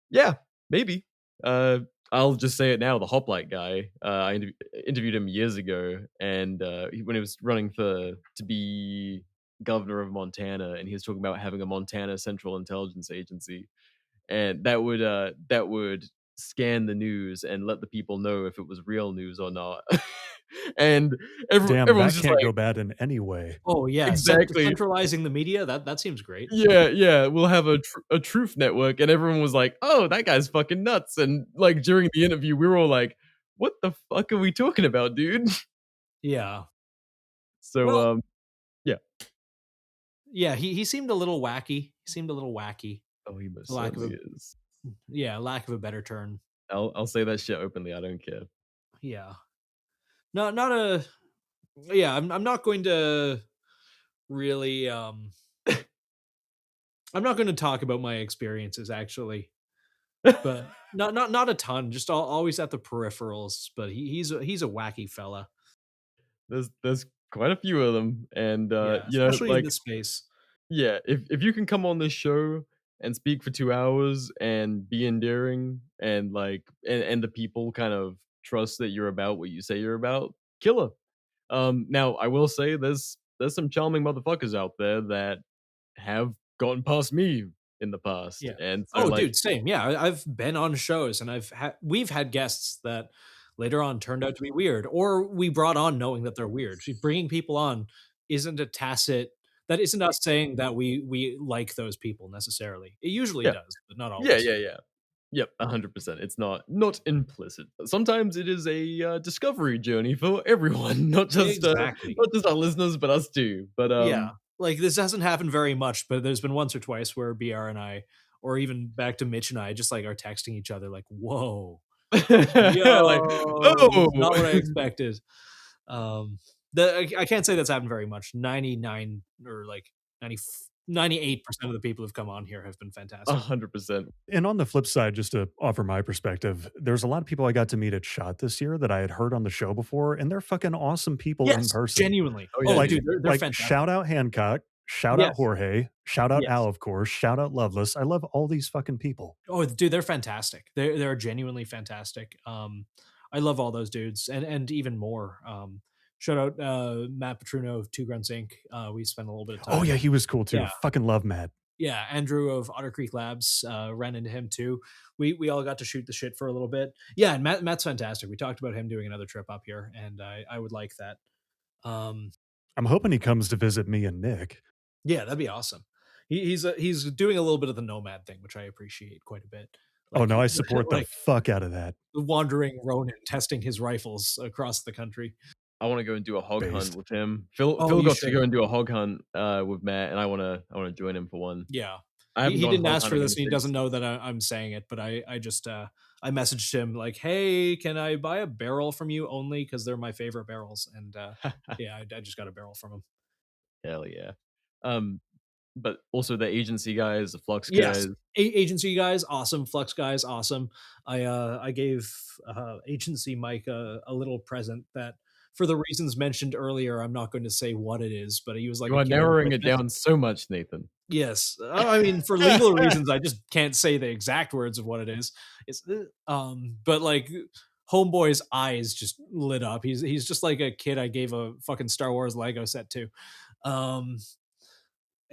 yeah, maybe. Uh, I'll just say it now. The Hoplite guy, I interviewed him years ago, and when he was running to be governor of Montana, and he was talking about having a Montana Central Intelligence Agency, and that would scan the news and let the people know if it was real news or not. And Damn, everyone's that just can't like, go bad in any way. Oh yeah, exactly. centralizing the media, that seems great. Yeah, yeah, we'll have a truth network, and everyone was like, "Oh, that guy's fucking nuts." And like during the interview, we were all like, "What the fuck are we talking about, dude?" Yeah. So, Well, yeah. yeah, he seemed a little wacky. He seemed a little wacky. Oh, he most For lack of certainly a is. lack of a better term. I'll say that shit openly. I don't care. Yeah. Not a yeah, I'm not going to really I'm not going to talk about my experiences actually, but not a ton, just always at the peripherals, but he's a wacky fella. There's quite a few of them, and Yeah, especially in like, this space. yeah, if you can come on this show and speak for 2 hours and be endearing, and like, and the people kind of trust that you're about what you say you're about, killer. Now I will say there's some charming motherfuckers out there that have gotten past me in the past, Yeah. and so Oh, like, dude, same. Yeah, I've been on shows and we've had guests that later on turned out to be weird, or we brought on knowing that they're weird. See, bringing people on isn't a tacit. That isn't us saying that we like those people necessarily. It usually yeah, does, but not yeah, always. yeah, yeah. Yep, 100%. It's not implicit. Sometimes it is a, discovery journey for everyone, Exactly. not just our listeners, but us too. But Yeah. Like this hasn't happened very much, but there's been once or twice where BR and I, or even back to Mitch and I, just like are texting each other like, "Whoa, like, yo, this is oh, not what I expected." Um, I can't say that's happened very much. 99 or like 98% of the people who've come on here have been fantastic. 100%. And on the flip side, just to offer my perspective, there's a lot of people I got to meet at SHOT this year that I had heard on the show before, and they're fucking awesome people in Yes, person. genuinely. Oh, yeah, Oh, Like, dude, they're like fantastic. shout out Hancock, shout out Yes. Jorge, shout out Yes. Al, of course, shout out Loveless. I love all these fucking people. Oh, dude, they're fantastic. They're genuinely fantastic. I love all those dudes, and even more. Shout out Matt Petruno of Two Grunts Inc. We spent a little bit of time. Oh yeah, he was cool too. Yeah. Fucking love Matt. Yeah, Andrew of Otter Creek Labs ran into him too. We all got to shoot the shit for a little bit. Yeah, and Matt's fantastic. We talked about him doing another trip up here, and I would like that. I'm hoping he comes to visit me and Nick. Yeah, that'd be awesome. He's doing a little bit of the nomad thing, which I appreciate quite a bit. Oh no, I support the like fuck out of that. the wandering Ronin testing his rifles across the country. I want to go and do a hog Based. hunt with him. Phil you got should. to go and do a hog hunt with Matt, and I want to join him for one. Yeah. I haven't He gone didn't hog ask for hunting this, in and he since- doesn't know that I'm saying it, but I just I messaged him like, hey, can I buy a barrel from you only because they're my favorite barrels? And yeah, I just got a barrel from him. Hell yeah. But also the agency guys, the Flux Yes, guys. agency guys, awesome. Flux guys, awesome. I gave agency Mike a little present that, for the reasons mentioned earlier, I'm not going to say what it is, but he was like, You are narrowing it down so much, Nathan. Yes, I mean, for legal reasons, I just can't say the exact words of what it is. It's but like Homeboy's eyes just lit up. He's just like a kid I gave a fucking Star Wars Lego set to.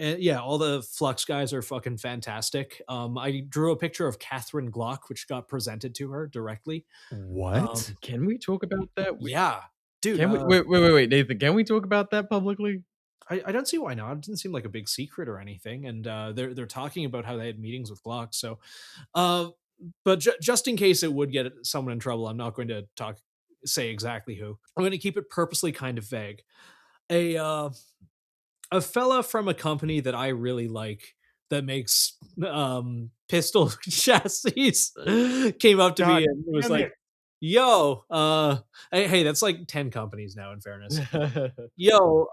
And yeah, all the Flux guys are fucking fantastic. I drew a picture of Catherine Glock, which got presented to her directly. What? Can we talk about that? Yeah, dude. Can we wait, Nathan, can we talk about that publicly? I don't see why not. It didn't seem like a big secret or anything, and they're talking about how they had meetings with Glock. So, but just in case it would get someone in trouble, I'm not going to say exactly who. I'm going to keep it purposely kind of vague. A fella from a company that I really like that makes pistol chassis came up to me and was like, yo, hey, that's like 10 companies now, in fairness. Yo,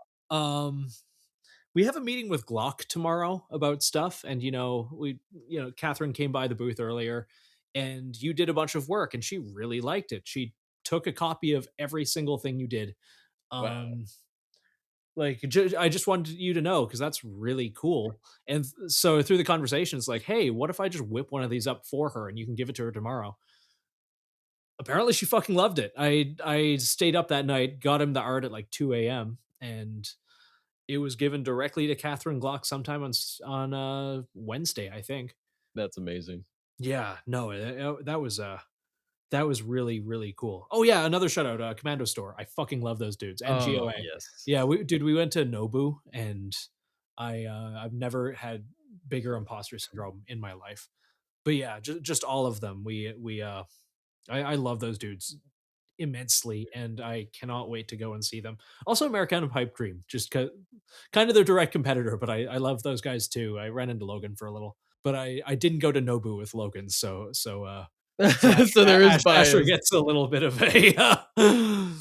we have a meeting with Glock tomorrow about stuff, and Catherine came by the booth earlier, and you did a bunch of work, and she really liked it. She took a copy of every single thing you did. Wow. Like, I just wanted you to know, because that's really cool. And so through the conversation, it's like, hey, what if I just whip one of these up for her and you can give it to her tomorrow? Apparently she fucking loved it. I stayed up that night, got him the art at like 2 a.m. and it was given directly to Catherine Glock sometime on Wednesday, I think. That's amazing. Yeah, no, that was really, really cool. Oh yeah, another shout out, KommandoStore. I fucking love those dudes. And GOA. Yes. Yeah, we went to Nobu, and I've never had bigger imposter syndrome in my life. But yeah, just all of them. I love those dudes immensely, and I cannot wait to go and see them. Also, Americana Pipe Dream, just kind of their direct competitor, but I love those guys too. I ran into Logan for a little, but I didn't go to Nobu with Logan, so So there is bias. Asher gets a little bit of a. I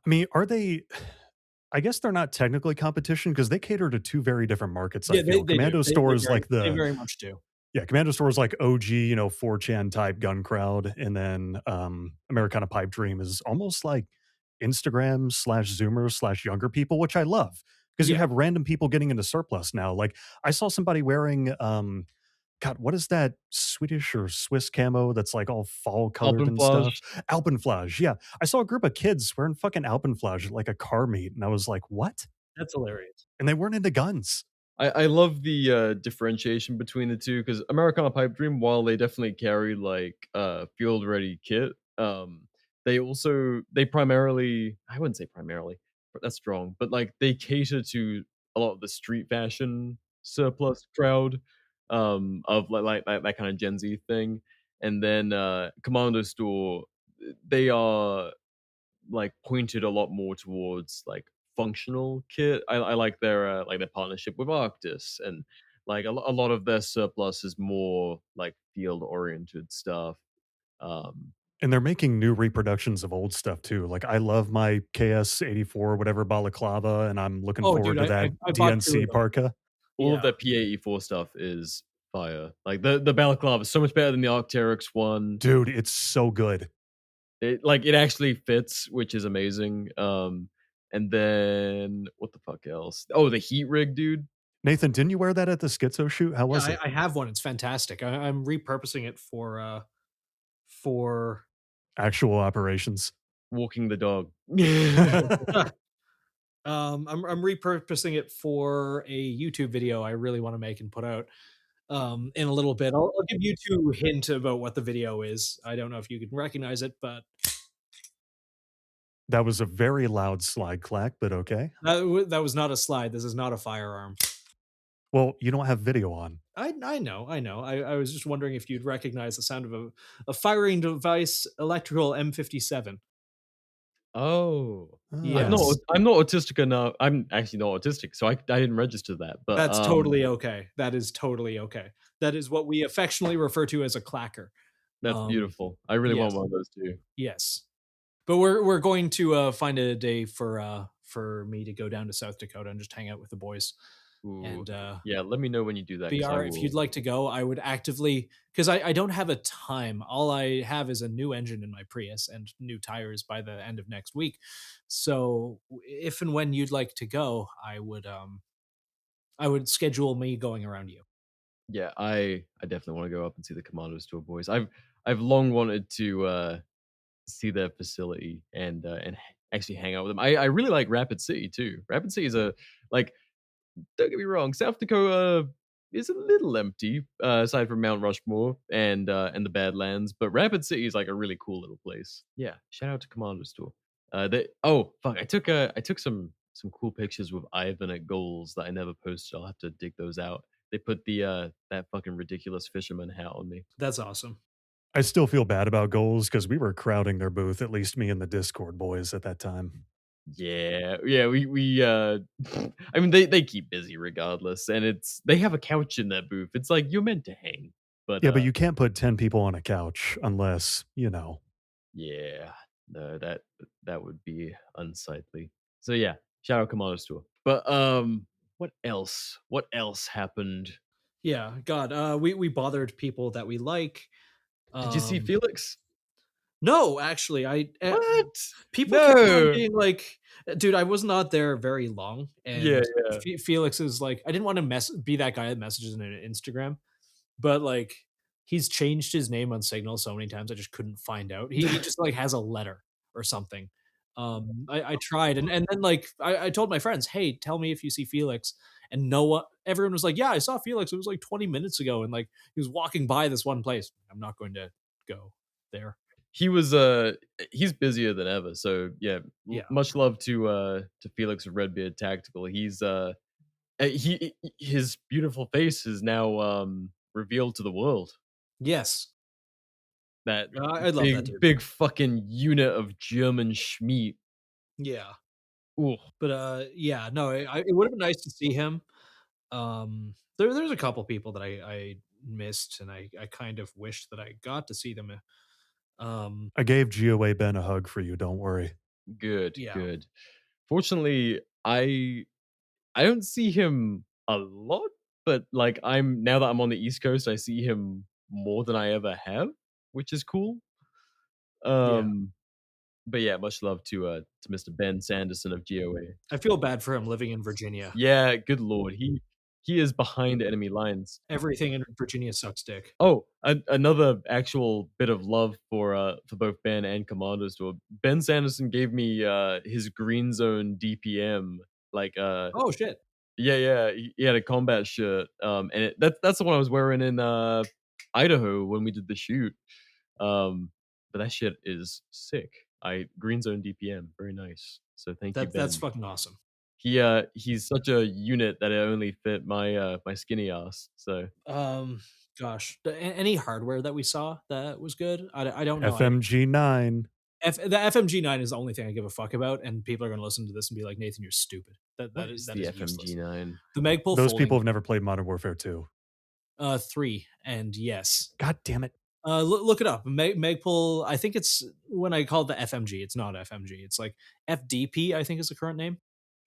mean, are they? I guess they're not technically competition because they cater to two very different markets. I feel KommandoStore is like they very much do. Yeah, KommandoStore is like OG, 4chan type gun crowd, and then Americana Pipe Dream is almost like Instagram /Zoomers /younger people, which I love because you have random people getting into surplus now. Like I saw somebody wearing, God, what is that Swedish or Swiss camo that's like all fall colored and stuff? Alpenflage. Yeah, I saw a group of kids wearing fucking Alpenflage at like a car meet, and I was like, what? That's hilarious. And they weren't into guns. I love the differentiation between the two because Americana Pipe Dream, while they definitely carry like field ready kit, they primarily, I wouldn't say primarily, but that's strong, but like they cater to a lot of the street fashion surplus crowd of like that kind of Gen Z thing. And then KommandoStore, they are like pointed a lot more towards like functional kit. I like their partnership with Arctis, and like a lot of their surplus is more like field oriented stuff. And they're making new reproductions of old stuff too. Like I love my KS-84 whatever balaclava, and I'm looking forward to that I bought two DNC of them. parka. all of Yeah. that P84 stuff is fire. Like the balaclava is so much better than the Arc'teryx one. Dude, it's so good. It actually fits, which is amazing. And then what the fuck else? Oh, the heat rig, dude. Nathan, didn't you wear that at the Schizo shoot? How Yeah, was it? I have one. It's fantastic. I'm repurposing it for Actual operations. Walking the dog. I'm repurposing it for a YouTube video I really want to make and put out in a little bit. I'll give you two hint about what the video is. I don't know if you can recognize it, but That was a very loud slide clack, but okay. that was not a slide. This is not a firearm. Well, you don't have video on. I know. I was just wondering if you'd recognize the sound of a firing device, electrical M57. Oh, Yes. I'm not autistic enough. I'm actually not autistic, so I didn't register that. But That's totally okay. That is totally okay. That is what we affectionately refer to as a clacker. that's beautiful. I really want yes. one of those too. Yes. But we're going to find a day for me to go down to South Dakota and just hang out with the boys. Ooh. And Yeah, let me know when you do that. 'Cause I BR, if you'd will- like to go, I would actively, because I don't have a time. All I have is a new engine in my Prius and new tires by the end of next week. So if and when you'd like to go, I would schedule me going around you. Yeah, I definitely want to go up and see the KommandoStore boys. I've long wanted to see their facility and actually hang out with them. I really like Rapid City too. Rapid City is a like don't get me wrong, South Dakota is a little empty aside from Mount Rushmore and the Badlands, but Rapid City is like a really cool little place. Yeah, shout out to KommandoStore. Oh fuck, I took some cool pictures with Ivan at Goals that I never posted. I'll have to dig those out. They put the that fucking ridiculous fisherman hat on me. That's awesome. I still feel bad about goals because we were crowding their booth, at least me and the Discord boys at that time. Yeah, we I mean they keep busy regardless, and they have a couch in that booth. It's like you're meant to hang, but Yeah, but you can't put 10 people on a couch unless, you know. yeah, no, that would be unsightly. So yeah, shout out Commando Store. But what else? What else happened? Yeah, God, we bothered people that we like. Did you see Um, Felix? No, actually, What? people kept on No. being like, dude, I was not there very long, and Yeah, yeah. Felix is like, I didn't want to be that guy that messages in Instagram, but like, he's changed his name on Signal so many times, I just couldn't find out. He just like has a letter or something. I tried, and then like I told my friends, hey, tell me if you see Felix, and everyone was like, yeah, I saw Felix. It was like 20 minutes ago, and like he was walking by this one place. I'm not going to go there. He was he's busier than ever. So yeah, Yeah. much love to Felix of Redbeard Tactical. He's his beautiful face is now revealed to the world. Yes. That I love big that dude. big fucking unit of German schmeat. Yeah. Ooh. But yeah, no, it would have been nice to see him. There's a couple people that I missed, and I kind of wished that I got to see them. I gave GOA Ben a hug for you, don't worry. Good, Yeah. good. Fortunately, I don't see him a lot, but like now that I'm on the East Coast, I see him more than I ever have, which is cool. But yeah, much love to Mr. Ben Sanderson of GOA. I feel bad for him living in Virginia. Yeah, good lord. He is behind enemy lines. Everything in Virginia sucks dick. Oh, another actual bit of love for both Ben and KommandoStore. Ben Sanderson gave me his Green Zone DPM. Like Oh shit. yeah, he had a combat shirt. And that's the one I was wearing in Idaho when we did the shoot. But that shit is sick. Green Zone DPM, very nice. So thank you, Ben. That's fucking awesome. He's such a unit that it only fit my my skinny ass. So Gosh, any hardware that we saw that was good? I don't know. FMG9. The FMG9 is the only thing I give a fuck about, and people are going to listen to this and be like, Nathan, you're stupid. That is the useless. FMG9. The Magpul. Those people have never played Modern Warfare 2. 3, and yes. God damn it. Look it up. Magpul. I think it's when I call it the FMG. It's not FMG. It's like FDP. I think is the current name.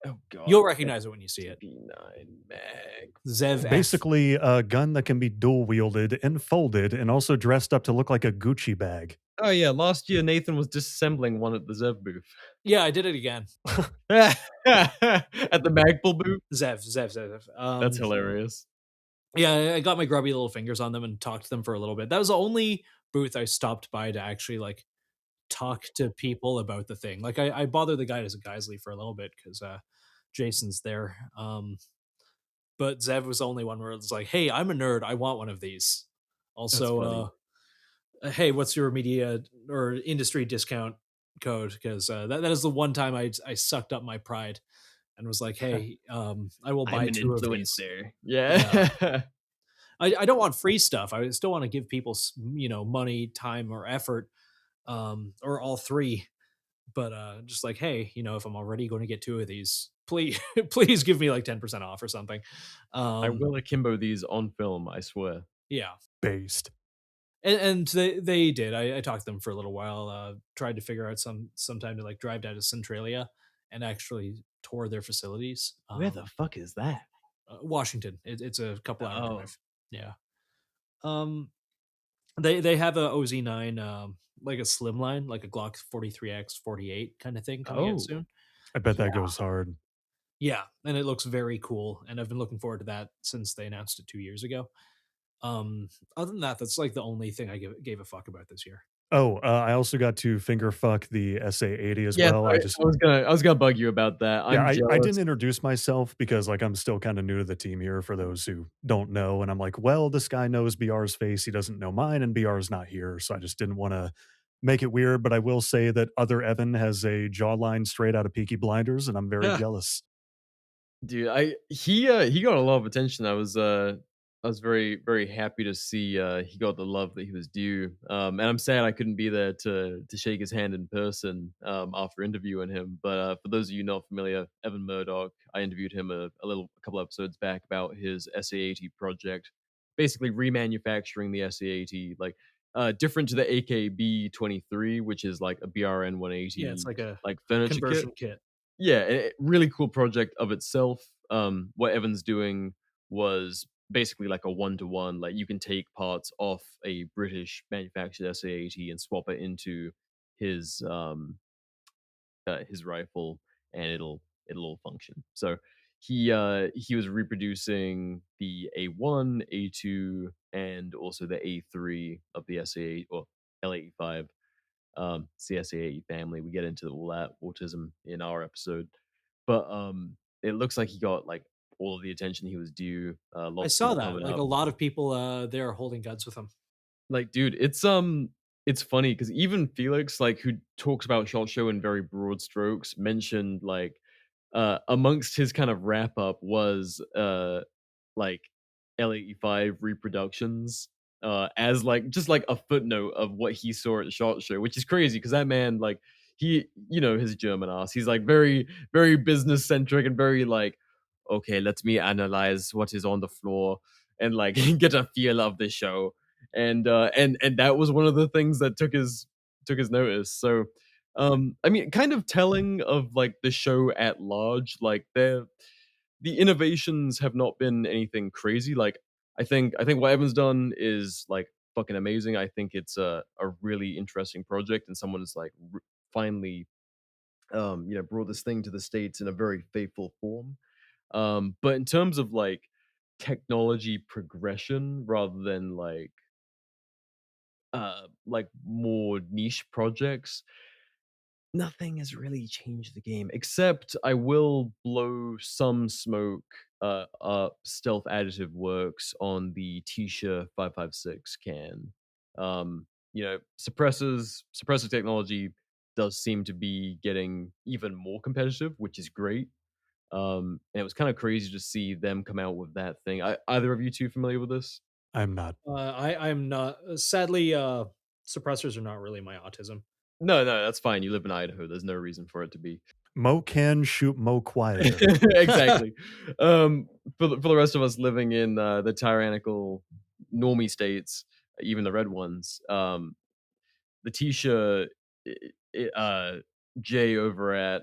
Oh god. You'll recognize it when you see it. FDP9 mag. ZEV F. Basically, a gun that can be dual wielded and folded, and also dressed up to look like a Gucci bag. Oh yeah, last year Nathan was disassembling one at the ZEV booth. Yeah, I did it again. At the Magpul booth? ZEV. That's hilarious. Yeah, I got my grubby little fingers on them and talked to them for a little bit. That was the only booth I stopped by to actually like talk to people about the thing. Like I bothered the guy as a Geisley for a little bit because Jason's there. But Zev was the only one where it's like, hey, I'm a nerd. I want one of these. Also, hey, what's your media or industry discount code? Because that is the one time I sucked up my pride and was like, hey, I will buy I'm an 2 of these. influencer. Yeah. I don't want free stuff. I still want to give people, money, time, or effort, or all 3. But just like, hey, if I'm already going to get 2 of these, please, please give me like 10% off or something. I will akimbo these on film, I swear. Yeah, Based. and they did. I talked to them for a little while. Tried to figure out some time to like drive down to Centralia and actually tour their facilities. Where the fuck is that? Washington. It's a couple hour Oh. drive. Yeah. They have a OZ9, like a slimline, like a Glock 43X 48 kind of thing coming out soon. I bet that goes hard. Yeah, and it looks very cool, and I've been looking forward to that since they announced it 2 years ago. Other than that, that's like the only thing I gave a fuck about this year. Oh, I also got to finger fuck the SA-80 as well. I was gonna bug you about that. I didn't introduce myself because like I'm still kind of new to the team here for those who don't know. And I'm like, well, this guy knows BR's face. He doesn't know mine, and BR's not here. So I just didn't want to make it weird. But I will say that other Evan has a jawline straight out of Peaky Blinders, and I'm very jealous. Dude, he got a lot of attention. I was very, very happy to see he got the love that he was due. And I'm sad I couldn't be there to shake his hand in person after interviewing him. But for those of you not familiar, Evan Murdoch, I interviewed him a couple episodes back about his SA-80 project, basically remanufacturing the SA-80, like different to the AKB-23, which is like a BRN 180. Yeah, it's like a furniture conversion kit. Yeah, really cool project of itself. What Evan's doing was basically like a one-to-one. Like you can take parts off a British manufactured SA-80 and swap it into his rifle, and it'll all function. So he was reproducing the A1, A2, and also the A3 of the SA or L85 CSA family. We get into all that autism in our episode, but it looks like he got like all of the attention he was due. I saw that. Like a lot of people there are holding guns with him. Like, dude, it's funny because even Felix, like, who talks about Shot Show in very broad strokes, mentioned like amongst his kind of wrap up was like L85 reproductions as like just like a footnote of what he saw at Shot Show, which is crazy because that man, like, he, his German ass, he's like very, very business centric and very like, okay, let me analyze what is on the floor and like get a feel of the show. And that was one of the things that took his notice. So I mean, kind of telling of like the show at large, like the innovations have not been anything crazy. Like I think what Evan's done is like fucking amazing. I think it's a really interesting project, and someone is like finally brought this thing to the States in a very faithful form. But in terms of like technology progression rather than like more niche projects, nothing has really changed the game, except I will blow some smoke stealth additive works on the Tisha 556 can. Suppressor technology does seem to be getting even more competitive, which is great. And it was kind of crazy to see them come out with that thing. Either of you two familiar with this? I'm not. I'm not. Sadly, suppressors are not really my autism. No, that's fine. You live in Idaho. There's no reason for it to be. Mo can shoot Mo quieter. Exactly. For the rest of us living in the tyrannical normie states, even the red ones, the Tisha, Jay over at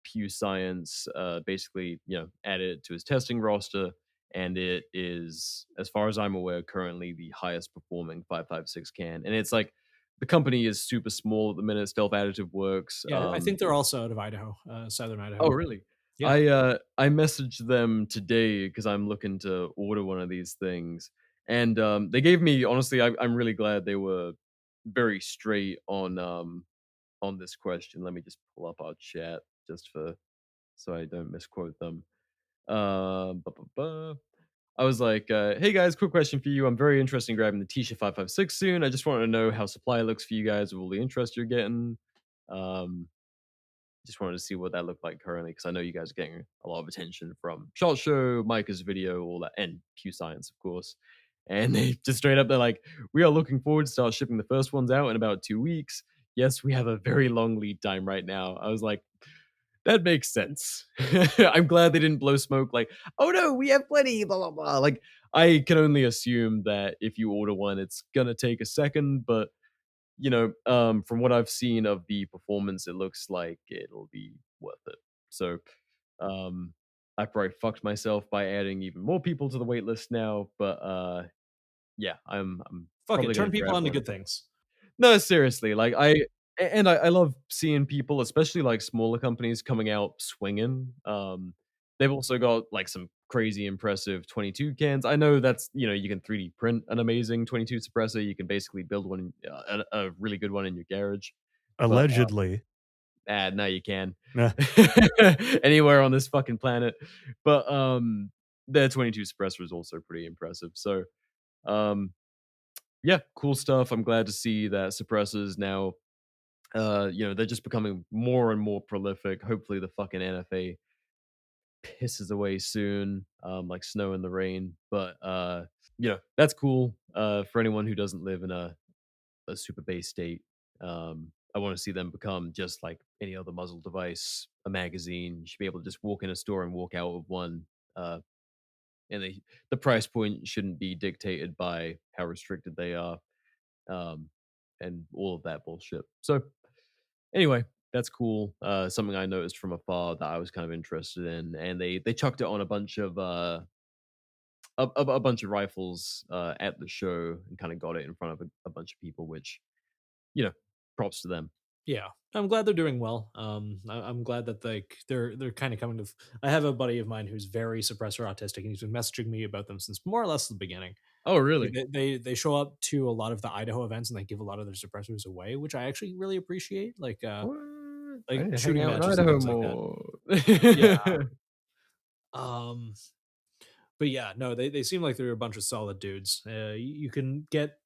Pew Science basically, added it to his testing roster, and it is, as far as I'm aware, currently the highest performing 5.56 can. And it's like the company is super small at the minute. Stealth Additive Works. Yeah, I think they're also out of Idaho, southern Idaho. Oh, really? Yeah. I messaged them today because I'm looking to order one of these things, and they gave me, honestly, I'm really glad they were very straight on this question. Let me just pull up our chat just for so I don't misquote them. Ba, ba, ba. I was like, "Hey guys, quick question for you. I'm very interested in grabbing the T-shirt 556 soon. I just want to know how supply looks for you guys with all the interest you're getting. Um, just wanted to see what that looked like currently because I know you guys are getting a lot of attention from Shot Show, Micah's video, all that, and Pew Science, of course. And they just straight up, they're like, we are looking forward to start shipping the first ones out in about 2 weeks. Yes, we have a very long lead time right now. I was like, that makes sense. I'm glad they didn't blow smoke like, oh no, we have plenty, blah, blah, blah. Like, I can only assume that if you order one, it's gonna take a second, but from what I've seen of the performance, it looks like it'll be worth it. So, I probably fucked myself by adding even more people to the wait list now, but yeah, I'm Fuck it, probably turn gonna people grab on to one. good things. No, seriously, like I love seeing people, especially like smaller companies coming out swinging. They've also got like some crazy impressive 22 cans. I know that's you can 3D print an amazing 22 suppressor. You can basically build one, a really good one in your garage. But Allegedly. now you can Nah. anywhere on this fucking planet. But their 22 suppressor is also pretty impressive. So um, yeah, cool stuff. I'm glad to see that suppressors now they're just becoming more and more prolific. Hopefully the fucking NFA pisses away soon, like snow in the rain. But that's cool. For anyone who doesn't live in a super base state, I want to see them become just like any other muzzle device, a magazine. You should be able to just walk in a store and walk out with one. And the price point shouldn't be dictated by how restricted they are, um, and all of that bullshit. So anyway, that's cool. Something I noticed from afar that I was kind of interested in, and they chucked it on a bunch of a bunch of rifles at the show and kind of got it in front of a bunch of people, which you know, props to them. Yeah, I'm glad they're doing well. I'm glad that like they're kind of coming to. I have a buddy of mine who's very suppressor autistic, and he's been messaging me about them since more or less the beginning. Oh, Like, really? they show up to a lot of the Idaho events and they give a lot of their suppressors away, which I actually really appreciate. What? I Like need to hang shooting out in matches and Idaho things like that. more. Yeah. Um, but yeah, no, they seem like they're a bunch of solid dudes. You can get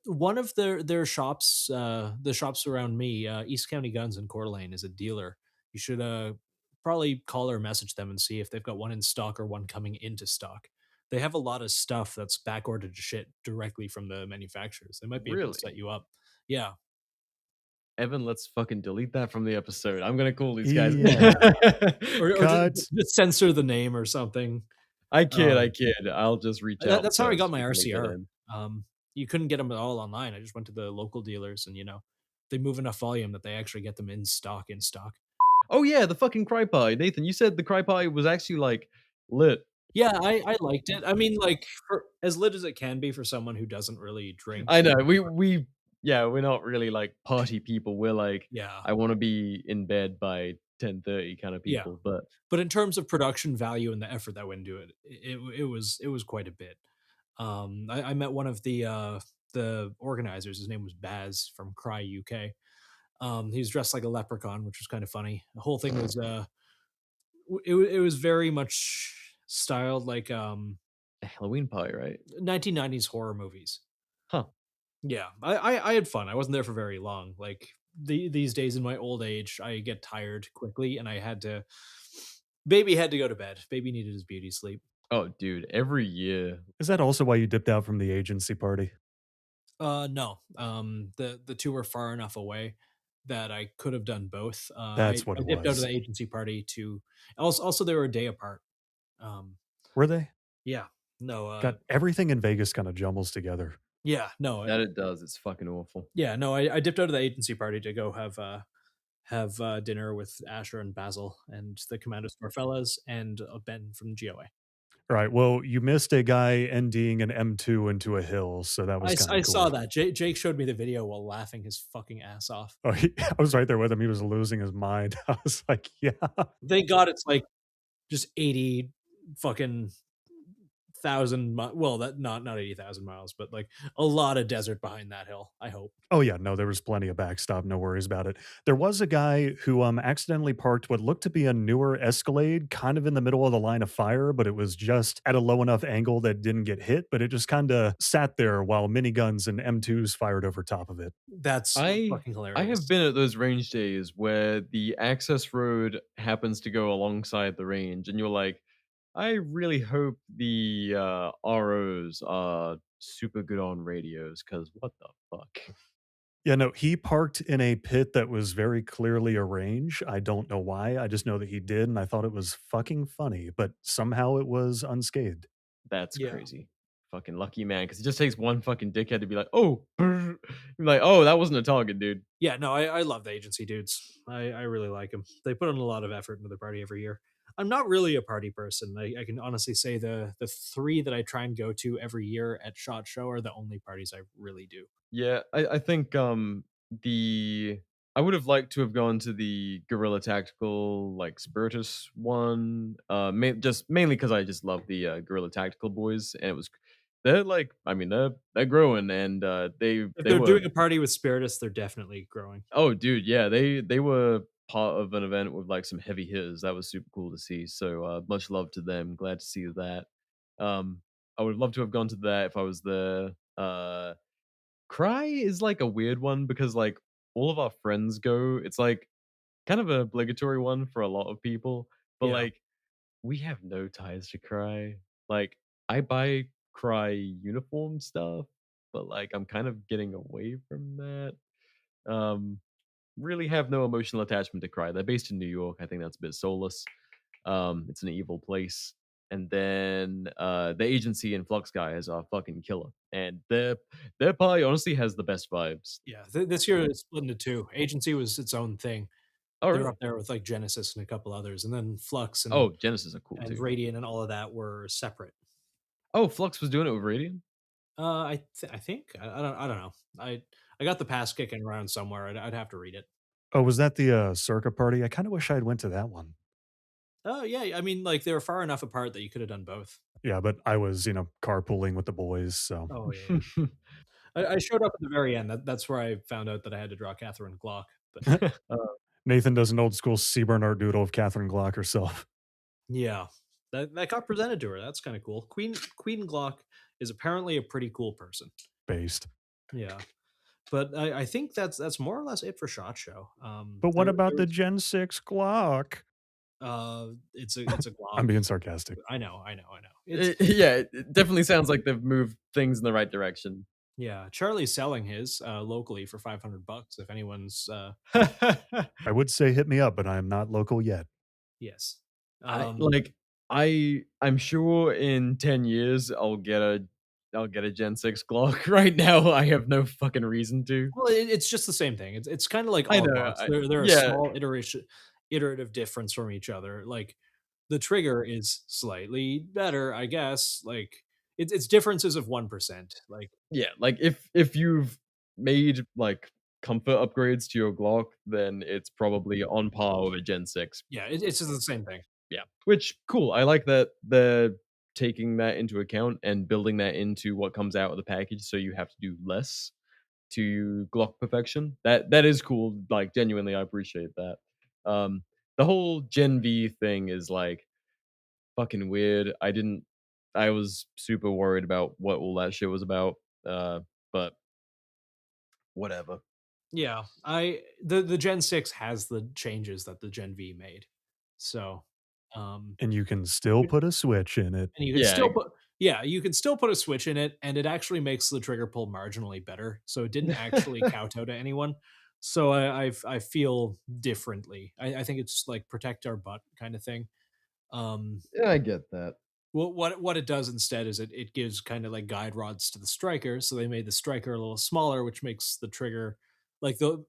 one of their shops, the shops around me, East County Guns in Coeur d'Alene is a dealer. You should probably call or message them and see if they've got one in stock or one coming into stock. They have a lot of stuff that's back ordered to shit directly from the manufacturers. They might be able to set Really? you up. Yeah. Evan, let's fucking delete that from the episode. I'm gonna call these guys. Yeah. Or Cut. just censor the name or something. I kid, I Um, kid. I'll just reach out that's how I got first my before they get RCR. in. You couldn't get them all online. I just went to the local dealers, and they move enough volume that they actually get them in stock. In stock. Oh yeah, the fucking cry pie. Nathan, you said the cry pie was actually like lit. Yeah, I liked it. I mean, like for as lit as it can be for someone who doesn't really drink. I know. We yeah, we're not really like party people. We're like, Yeah, I want to be in bed by 10:30 kind of yeah. people. But But in terms of production value and the effort that went into it, it was quite a bit. I met one of the organizers. His name was Baz from Cry UK. He was dressed like a leprechaun, which was kind of funny. The whole thing was it was very much styled like a Halloween pie, right? 1990s horror movies. Huh. Yeah, I had fun. I wasn't there for very long. Like these days in my old age, I get tired quickly, and I had to. Baby had to go to bed. Baby needed his beauty sleep. Oh, dude, every year. Is that also why you dipped out from the agency party? No. The two were far enough away that I could have done both. That's I, what I it dipped out of was. the agency party to. Also they were a day apart. Um, Were they? yeah. No. God, everything in Vegas kind of jumbles together. Yeah, no, That it does. It's fucking awful. yeah, no. I dipped out of the agency party to go have dinner with Asher and Basil and the KommandoStore fellas and Ben from GOA. Right. Well, you missed a guy NDing an M2 into a hill, so that was kind I of saw cool. that. Jake showed me the video while laughing his fucking ass off. Oh, I was right there with him. He was losing his mind. I was like, yeah. Thank God it's like just 80 fucking thousand well, that not 80,000 miles, but like a lot of desert behind that hill, I hope. Oh yeah, no, there was plenty of backstop, no worries about it. There was a guy who accidentally parked what looked to be a newer Escalade kind of in the middle of the line of fire, but it was just at a low enough angle that didn't get hit, but it just kind of sat there while miniguns and M2s fired over top of it. That's I fucking I hilarious. have been at those range days where the access road happens to go alongside the range, and you're like, I really hope the ROs are super good on radios, because what the fuck? Yeah, no, he parked in a pit that was very clearly a range. I don't know why. I just know that he did, and I thought it was fucking funny, but somehow it was unscathed. That's Yeah. crazy. Fucking lucky man, because it just takes one fucking dickhead to be like, oh, brr. You're like, oh, that wasn't a target, dude. Yeah, no, I love the agency dudes. I really like them. They put in a lot of effort into the party every year. I'm not really a party person. I can honestly say the three that I try and go to every year at SHOT Show are the only parties I really do. Yeah, I think the I would have liked to have gone to the Guerrilla Tactical like Spiritus one, just mainly because I just love the Guerrilla Tactical boys, and it was they're like, I mean, they're growing, and If they they're were, doing a party with Spiritus, they're definitely growing. oh dude, yeah, they were part of an event with like some heavy hitters. That was super cool to see. So much love to them. Glad to see that. Um, I would love to have gone to that if I was there. Cry is like a weird one because like all of our friends go. It's like kind of an obligatory one for a lot of people, but Yeah. like we have no ties to Cry. Like I buy Cry uniform stuff, but like I'm kind of getting away from that. Um really have no emotional attachment to Cry. They're based in New York. I think that's a bit soulless. It's an evil place. And then the agency in Flux guys are fucking killer. And their party honestly has the best vibes. Yeah. This year it's split into two. Agency was its own thing. Oh They're really? up there with like Genesis and a couple others, and then Flux Oh, Genesis are cool and too. Radiant and all of that were separate. Oh, Flux was doing it with Radiant? I think I don't know. I got the pass kicking around somewhere. I'd have to read it. Oh, was that the Circa party? I kind of wish I'd went to that one. Oh yeah, I mean like they were far enough apart that you could have done both. Yeah, but I was, carpooling with the boys, so Oh yeah, yeah. I showed up at the very end. That's where I found out that I had to draw Catherine Glock. But Nathan does an old school Seaburn art doodle of Catherine Glock herself. yeah, that got presented to her. That's kind of cool. Queen Glock is apparently a pretty cool person. Based. Yeah, but I think that's more or less it for Shot Show. But what about There the was Gen 6 Glock? it's a Glock. I'm being sarcastic. I know. It's Yeah, it definitely sounds like they've moved things in the right direction. yeah. Charlie's selling his locally for $500. If anyone's I would say hit me up, but I am not local yet. yes, I like I'm sure in 10 years I'll get a Gen 6 Glock. Right now I have no fucking reason to. well, it's just the same thing. It's kind of like I all know. Glocks. They're a Yeah. small iterative difference from each other. Like the trigger is slightly better, I guess. Like it's differences of 1%. Like Yeah, like if you've made like comfort upgrades to your Glock, then it's probably on par with a Gen 6. yeah, it's just the same thing. Yeah. Which cool. I like that they're taking that into account and building that into what comes out of the package so you have to do less to Glock perfection. That is cool. Like genuinely I appreciate that. The whole Gen V thing is like fucking weird. I was super worried about what all that shit was about. But whatever. Yeah, the Gen 6 has the changes that the Gen V made. So, um And you can still put a switch in it. and you can Yeah. still put yeah, you can still put a switch in it, and it actually makes the trigger pull marginally better. So it didn't actually kowtow to anyone. So I feel differently. I think it's like protect our butt kind of thing. Um, Yeah, I get that. Well, what it does instead is it gives kind of like guide rods to the striker, so they made the striker a little smaller, which makes the trigger like the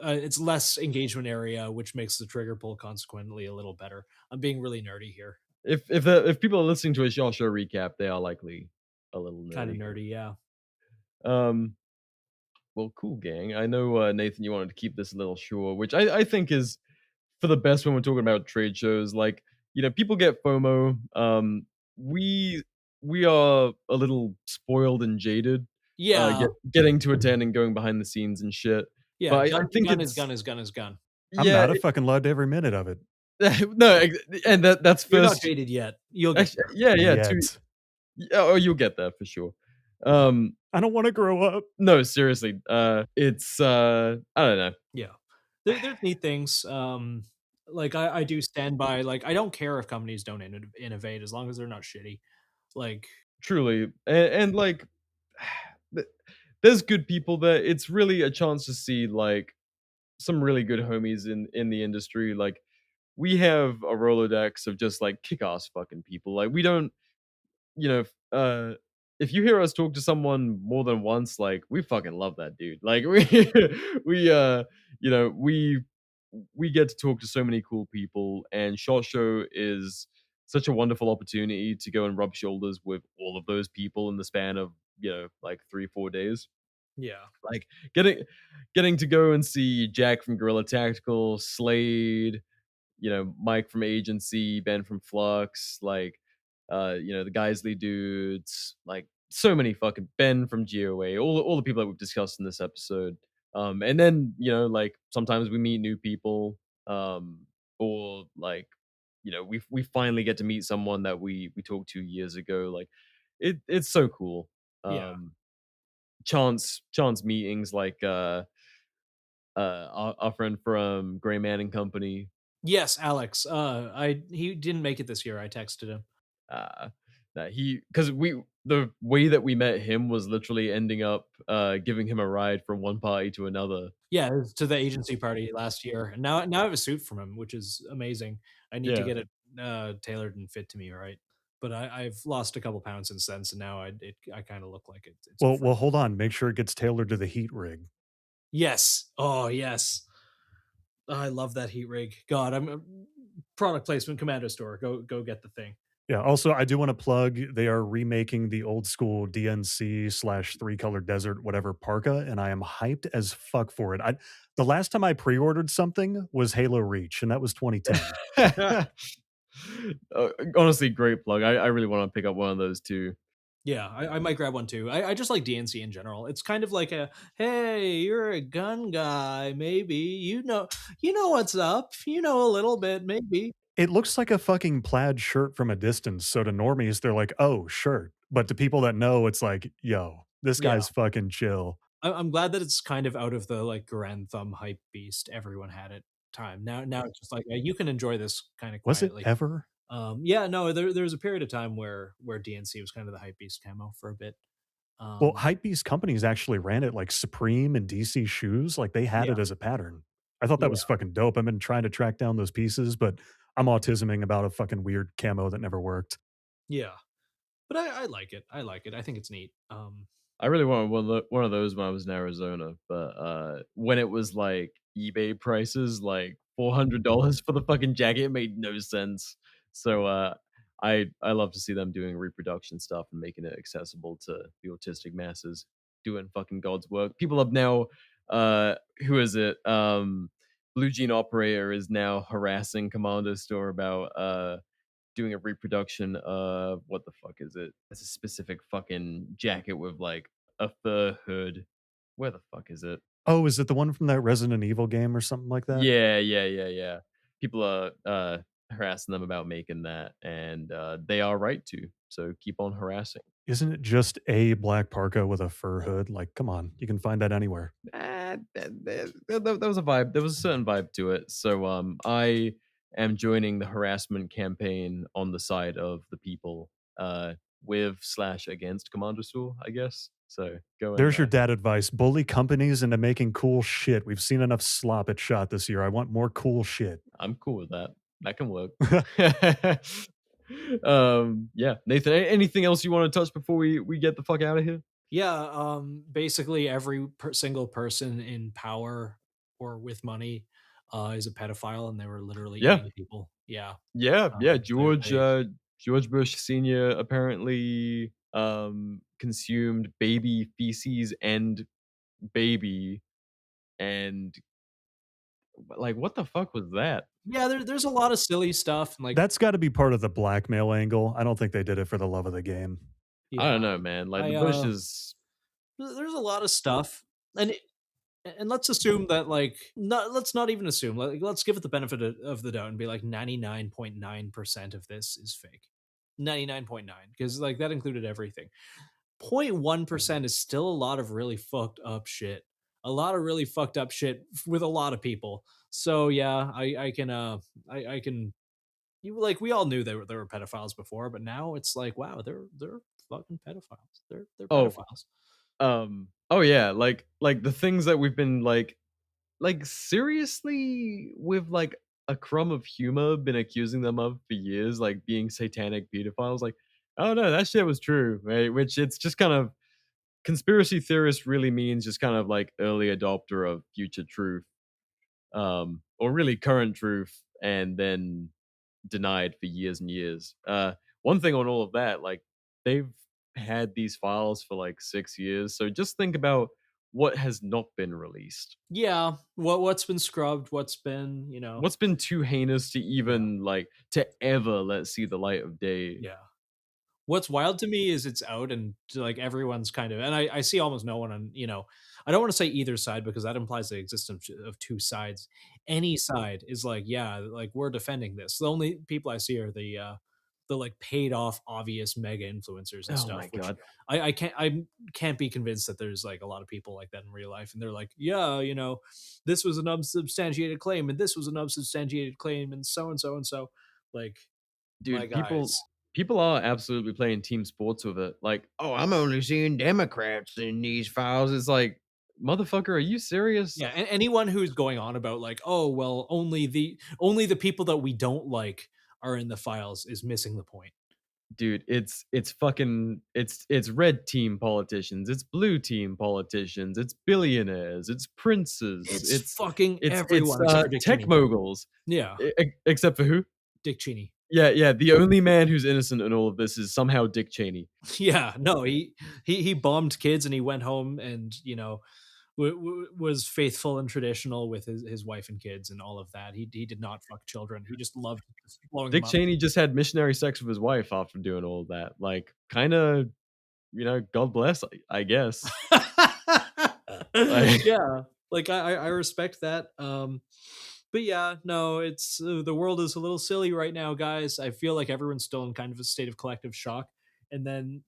it's less engagement area, which makes the trigger pull consequently a little better. I'm being really nerdy here, If people are listening to a Shaw Show recap, they are likely a little kind of nerdy. nerdy, yeah. Um, well, cool, gang. I know Nathan, you wanted to keep this a little short, which I think is for the best when we're talking about trade shows. Like, people get FOMO. We we are a little spoiled and jaded, Yeah, getting to attend and going behind the scenes and shit. yeah. But I Gun, think gun is it's gun is gun is gun. I'm yeah, not a fucking loved every minute of it no, and that's You're not first. jaded yet. You'll get Actually, there. yeah, yet. oh, you'll get there for sure. I don't want to grow up. No, seriously, it's I don't know. Yeah, there's neat things. Like I do stand by. Like I don't care if companies don't innovate as long as they're not shitty. Like Truly, and like, th- there's good people there. It's really a chance to see like some really good homies in the industry. Like, we have a Rolodex of just like kick-ass fucking people. Like, we don't, you know, if you hear us talk to someone more than once, like, we fucking love that dude. Like, we we get to talk to so many cool people, and Short Show is such a wonderful opportunity to go and rub shoulders with all of those people in the span of like 3-4 days. yeah, Like, getting to go and see Jack from Gorilla Tactical, Slade, Mike from Agency, Ben from Flux, like, the Geisley dudes, like, so many fucking Ben from GOA, all the people that we've discussed in this episode. And then, like, sometimes we meet new people, or like, we finally get to meet someone that we talked to years ago. Like, it's so cool. yeah. Chance meetings like our friend from Gray Man and Company. Yes, Alex. He didn't make it this year. I texted him. uh that because the way that we met him was literally ending up giving him a ride from one party to another. Yeah, it was to the agency party last year, and now I have a suit from him, which is amazing. I need to Yeah, get it tailored and fit to me, right? But I've lost a couple pounds since then, so now I kind of look like it's a Well, hold on. Make sure it gets tailored to the heat rig. yes. Oh yes, I love that heat rig. God, I'm product placement. KommandoStore. Go get the thing. Yeah. Also, I do want to plug they are remaking the old school DNC / three color desert, whatever parka, and I am hyped as fuck for it. The last time I pre ordered something was Halo Reach, and that was 2010. honestly, great plug. I really want to pick up one of those too. Yeah, I might grab one too. I just like DNC in general. It's kind of like a hey, you're a gun guy, maybe you know what's up. You know a little bit, maybe. It looks like a fucking plaid shirt from a distance. So to normies, they're like, oh, shirt. But to people that know, it's like, yo, this Yeah, guy's fucking chill. I'm glad that it's kind of out of the like grand thumb hype beast everyone had at time. Now it's just like you can enjoy this kind of Was it quietly. ever? Yeah, no, there was a period of time where DNC was kind of the hype beast camo for a bit. Well, Um, hypebeast companies actually ran it like Supreme and DC shoes. Like they had yeah, it as a pattern. I thought that yeah, was fucking dope. I've been trying to track down those pieces, but I'm autisming about a fucking weird camo that never worked. yeah. But I like it. I like it. I think it's neat. I really wanted one of those when I was in Arizona, but when it was like eBay prices, like $400 for the fucking jacket, it made no sense. So I love to see them doing reproduction stuff and making it accessible to the autistic masses, doing fucking God's work. People have now, who is it? Blue Jean Operator is now harassing KommandoStore about doing a reproduction of what the fuck is it? It's a specific fucking jacket with like a fur hood. Where the fuck is it? Oh, is it the one from that Resident Evil game or something like that? Yeah. People are harassing them about making that, and they are right to. So keep on harassing. Isn't it just a black parka with a fur hood? Like, come on, you can find that anywhere. There was a vibe. There was a certain vibe to it. So I am joining the harassment campaign on the side of the people, with / against KommandoStore, I guess. So go and There's your dad advice. Bully companies into making cool shit. We've seen enough slop at shot this year. I want more cool shit. I'm cool with that. That can work. Yeah, Nathan, anything else you want to touch before we get the fuck out of here? Yeah, basically every single person in power or with money is a pedophile, and they were literally Yeah, eating people. Yeah, yeah. George they George Bush Senior apparently consumed baby feces and baby, and like what the fuck was that? yeah. There's a lot of silly stuff, and like That's got to be part of the blackmail angle. I don't think they did it for the love of the game. I don't yeah, know, man. Like the I Bush is there's a lot of stuff, and and let's assume that like not let's not even assume let's give it the benefit of the doubt and be like 99.9% of this is fake. 99.9, because like that included everything. 0.1% is still a lot of really fucked up shit. A lot of really fucked up shit with a lot of people. So yeah, I can you like we all knew there were pedophiles before, but now it's like wow, they're fucking pedophiles. They're oh pedophiles. oh yeah, like the things that we've been like seriously with like a crumb of humor been accusing them of for years, like being satanic pedophiles. Like, oh no, that shit was true, right? Which it's just kind of conspiracy theorist really means just kind of like early adopter of future truth, or really current truth, and then denied for years and years. One thing on all of that, like they've had these files for like 6 years, so just think about what has not been released. Yeah, what's been scrubbed, what's been, What's been too heinous to yeah, even like to ever let see the light of day? yeah. What's wild to me is it's out and like everyone's kind of, and I see almost no one on, I don't want to say either side because that implies the existence of two sides. Any side is like, yeah, like we're defending this. The only people I see are the like paid off obvious mega influencers and Oh stuff, my which god. I can't be convinced that there's like a lot of people like that in real life, and they're like, yeah, this was an unsubstantiated claim, and this was an unsubstantiated claim, and so and so and so, like my Dude, people guys. people are absolutely playing team sports with it. Like, oh, I'm only seeing Democrats in these files. It's like, motherfucker, are you serious? Yeah, anyone who's going on about like, oh well, only the people that we don't like are in the files is missing the point. Dude, it's fucking it's red team politicians, it's blue team politicians, it's billionaires, it's princes, It's fucking it's everyone except for Dick tech Cheney. moguls. Yeah, Except for who? Dick Cheney. Yeah, yeah. The only man who's innocent in all of this is somehow Dick Cheney. Yeah, no, he bombed kids and he went home and was faithful and traditional with his wife and kids and all of that. He did not fuck children. He just loved blowing them Dick up. Cheney just had missionary sex with his wife after doing all of that. Like, kind of, God bless, I guess. Like, Yeah, like I respect that. But yeah, no, it's the world is a little silly right now, guys. I feel like everyone's still in kind of a state of collective shock, and then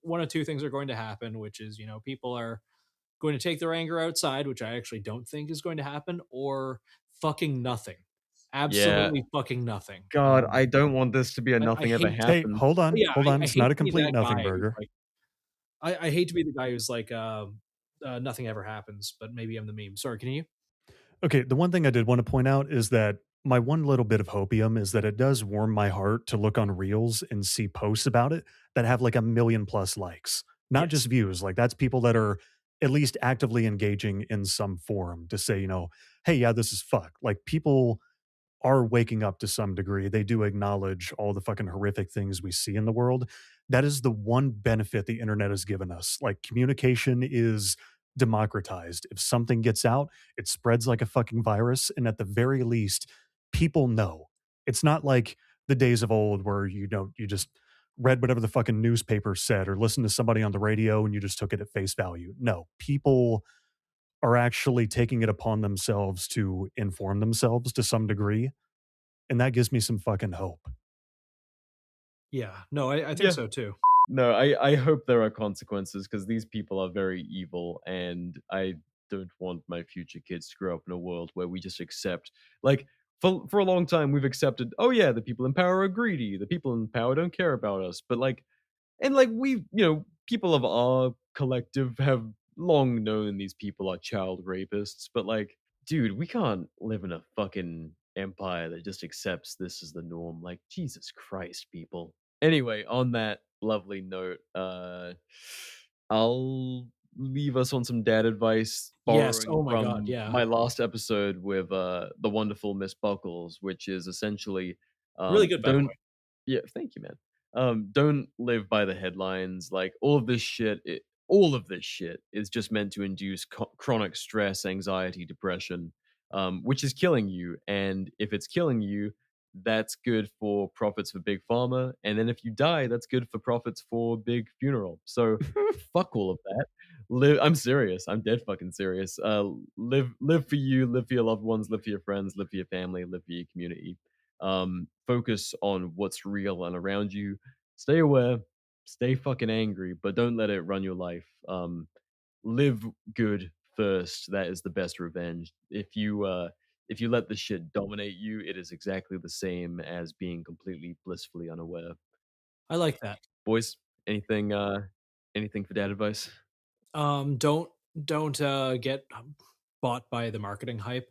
one of two things are going to happen, which is people are going to take their anger outside, which I actually don't think is going to happen, or fucking nothing, yeah. absolutely fucking nothing. God, I don't want this to be a I nothing ever hate, Hey, happened. hold on, yeah, hold on. I It's hate not a to be complete that nothing guy who's burger. like, I hate to be the guy who's like, nothing ever happens, but maybe I'm the meme. Sorry, can you? Okay, the one thing I did want to point out is that my one little bit of hopium is that it does warm my heart to look on Reels and see posts about it that have like a million plus likes, not Yes. just views. Like that's people that are at least actively engaging in some forum to say, hey, yeah, this is fuck. Like people are waking up to some degree. They do acknowledge all the fucking horrific things we see in the world. That is the one benefit the internet has given us. Like communication is democratized. If something gets out, it spreads like a fucking virus. And at the very least, people know. It's not like the days of old where, you just read whatever the fucking newspaper said or listened to somebody on the radio and you just took it at face value. No, people are actually taking it upon themselves to inform themselves to some degree, and that gives me some fucking hope. Yeah. No, I think Yeah. so too. No, I hope there are consequences because these people are very evil, and I don't want my future kids to grow up in a world where we just accept, like, for a long time we've accepted, oh yeah, the people in power are greedy, the people in power don't care about us, but like, and like people of our collective have long known these people are child rapists, but like, dude, we can't live in a fucking empire that just accepts this as the norm. Like, Jesus Christ, people. Anyway, on that lovely note, I'll leave us on some dad advice, Yes. borrowing Oh my god. from Yeah. my last episode with the wonderful Miss Buckles, which is essentially Really good, by the don't way. yeah, thank you, man. Don't live by the headlines. Like all of this shit is just meant to induce chronic stress, anxiety, depression, which is killing you. And if it's killing you, that's good for profits for big pharma. And then if you die, that's good for profits for big funeral. So fuck all of that. Live. I'm serious. I'm dead fucking serious. Live for you. Live for your loved ones. Live for your friends. Live for your family. Live for your community. Focus on what's real and around you. Stay aware. Stay fucking angry, but don't let it run your life. Live good first. That is the best revenge. If you let the shit dominate you, it is exactly the same as being completely blissfully unaware. I like that. Boys, anything for dad advice? Don't get bought by the marketing hype.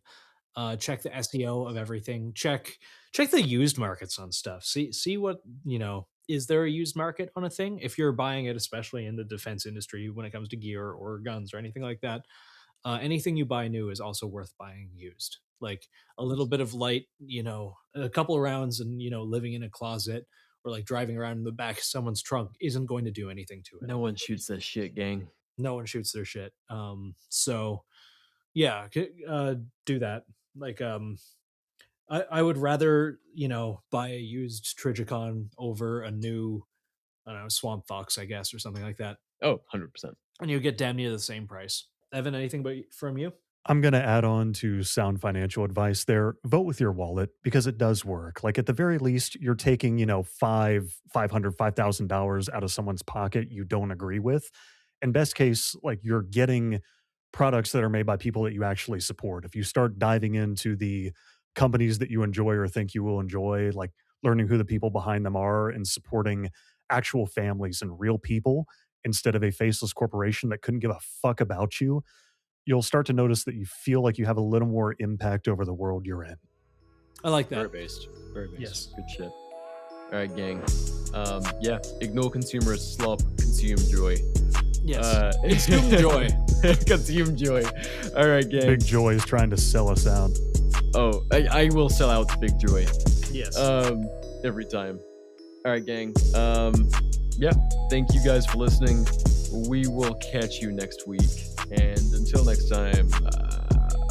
Check the SEO of everything. Check the used markets on stuff. See what, is there a used market on a thing? If you're buying it, especially in the defense industry, when it comes to gear or guns or anything like that, anything you buy new is also worth buying used. Like a little bit of light, a couple of rounds, and living in a closet or like driving around in the back of someone's trunk isn't going to do anything to it. No one shoots that shit, gang. No one shoots their shit. So yeah, do that. Like, I would rather, buy a used Trigicon over a new, I don't know, Swamp Fox, I guess, or something like that. Oh, 100%. And you get damn near the same price. Evan, anything from you? I'm going to add on to sound financial advice there. Vote with your wallet because it does work. Like at the very least, you're taking, $5,000 out of someone's pocket you don't agree with. And best case, like you're getting products that are made by people that you actually support. If you start diving into the companies that you enjoy or think you will enjoy, like learning who the people behind them are and supporting actual families and real people instead of a faceless corporation that couldn't give a fuck about you, you'll start to notice that you feel like you have a little more impact over the world you're in. I like that. Very based. Yes. Good shit. All right, gang. Yeah, ignore consumerist slop, consume joy. Yes. Consume joy. Consume joy. All right, gang. Big Joy is trying to sell us out. Oh, I will sell out to Big Joy. Yes. Every time. All right, gang. Yeah, thank you guys for listening. We will catch you next week. And until next time,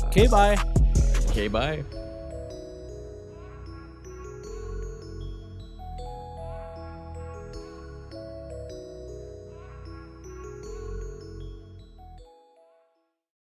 Okay, bye. okay, bye.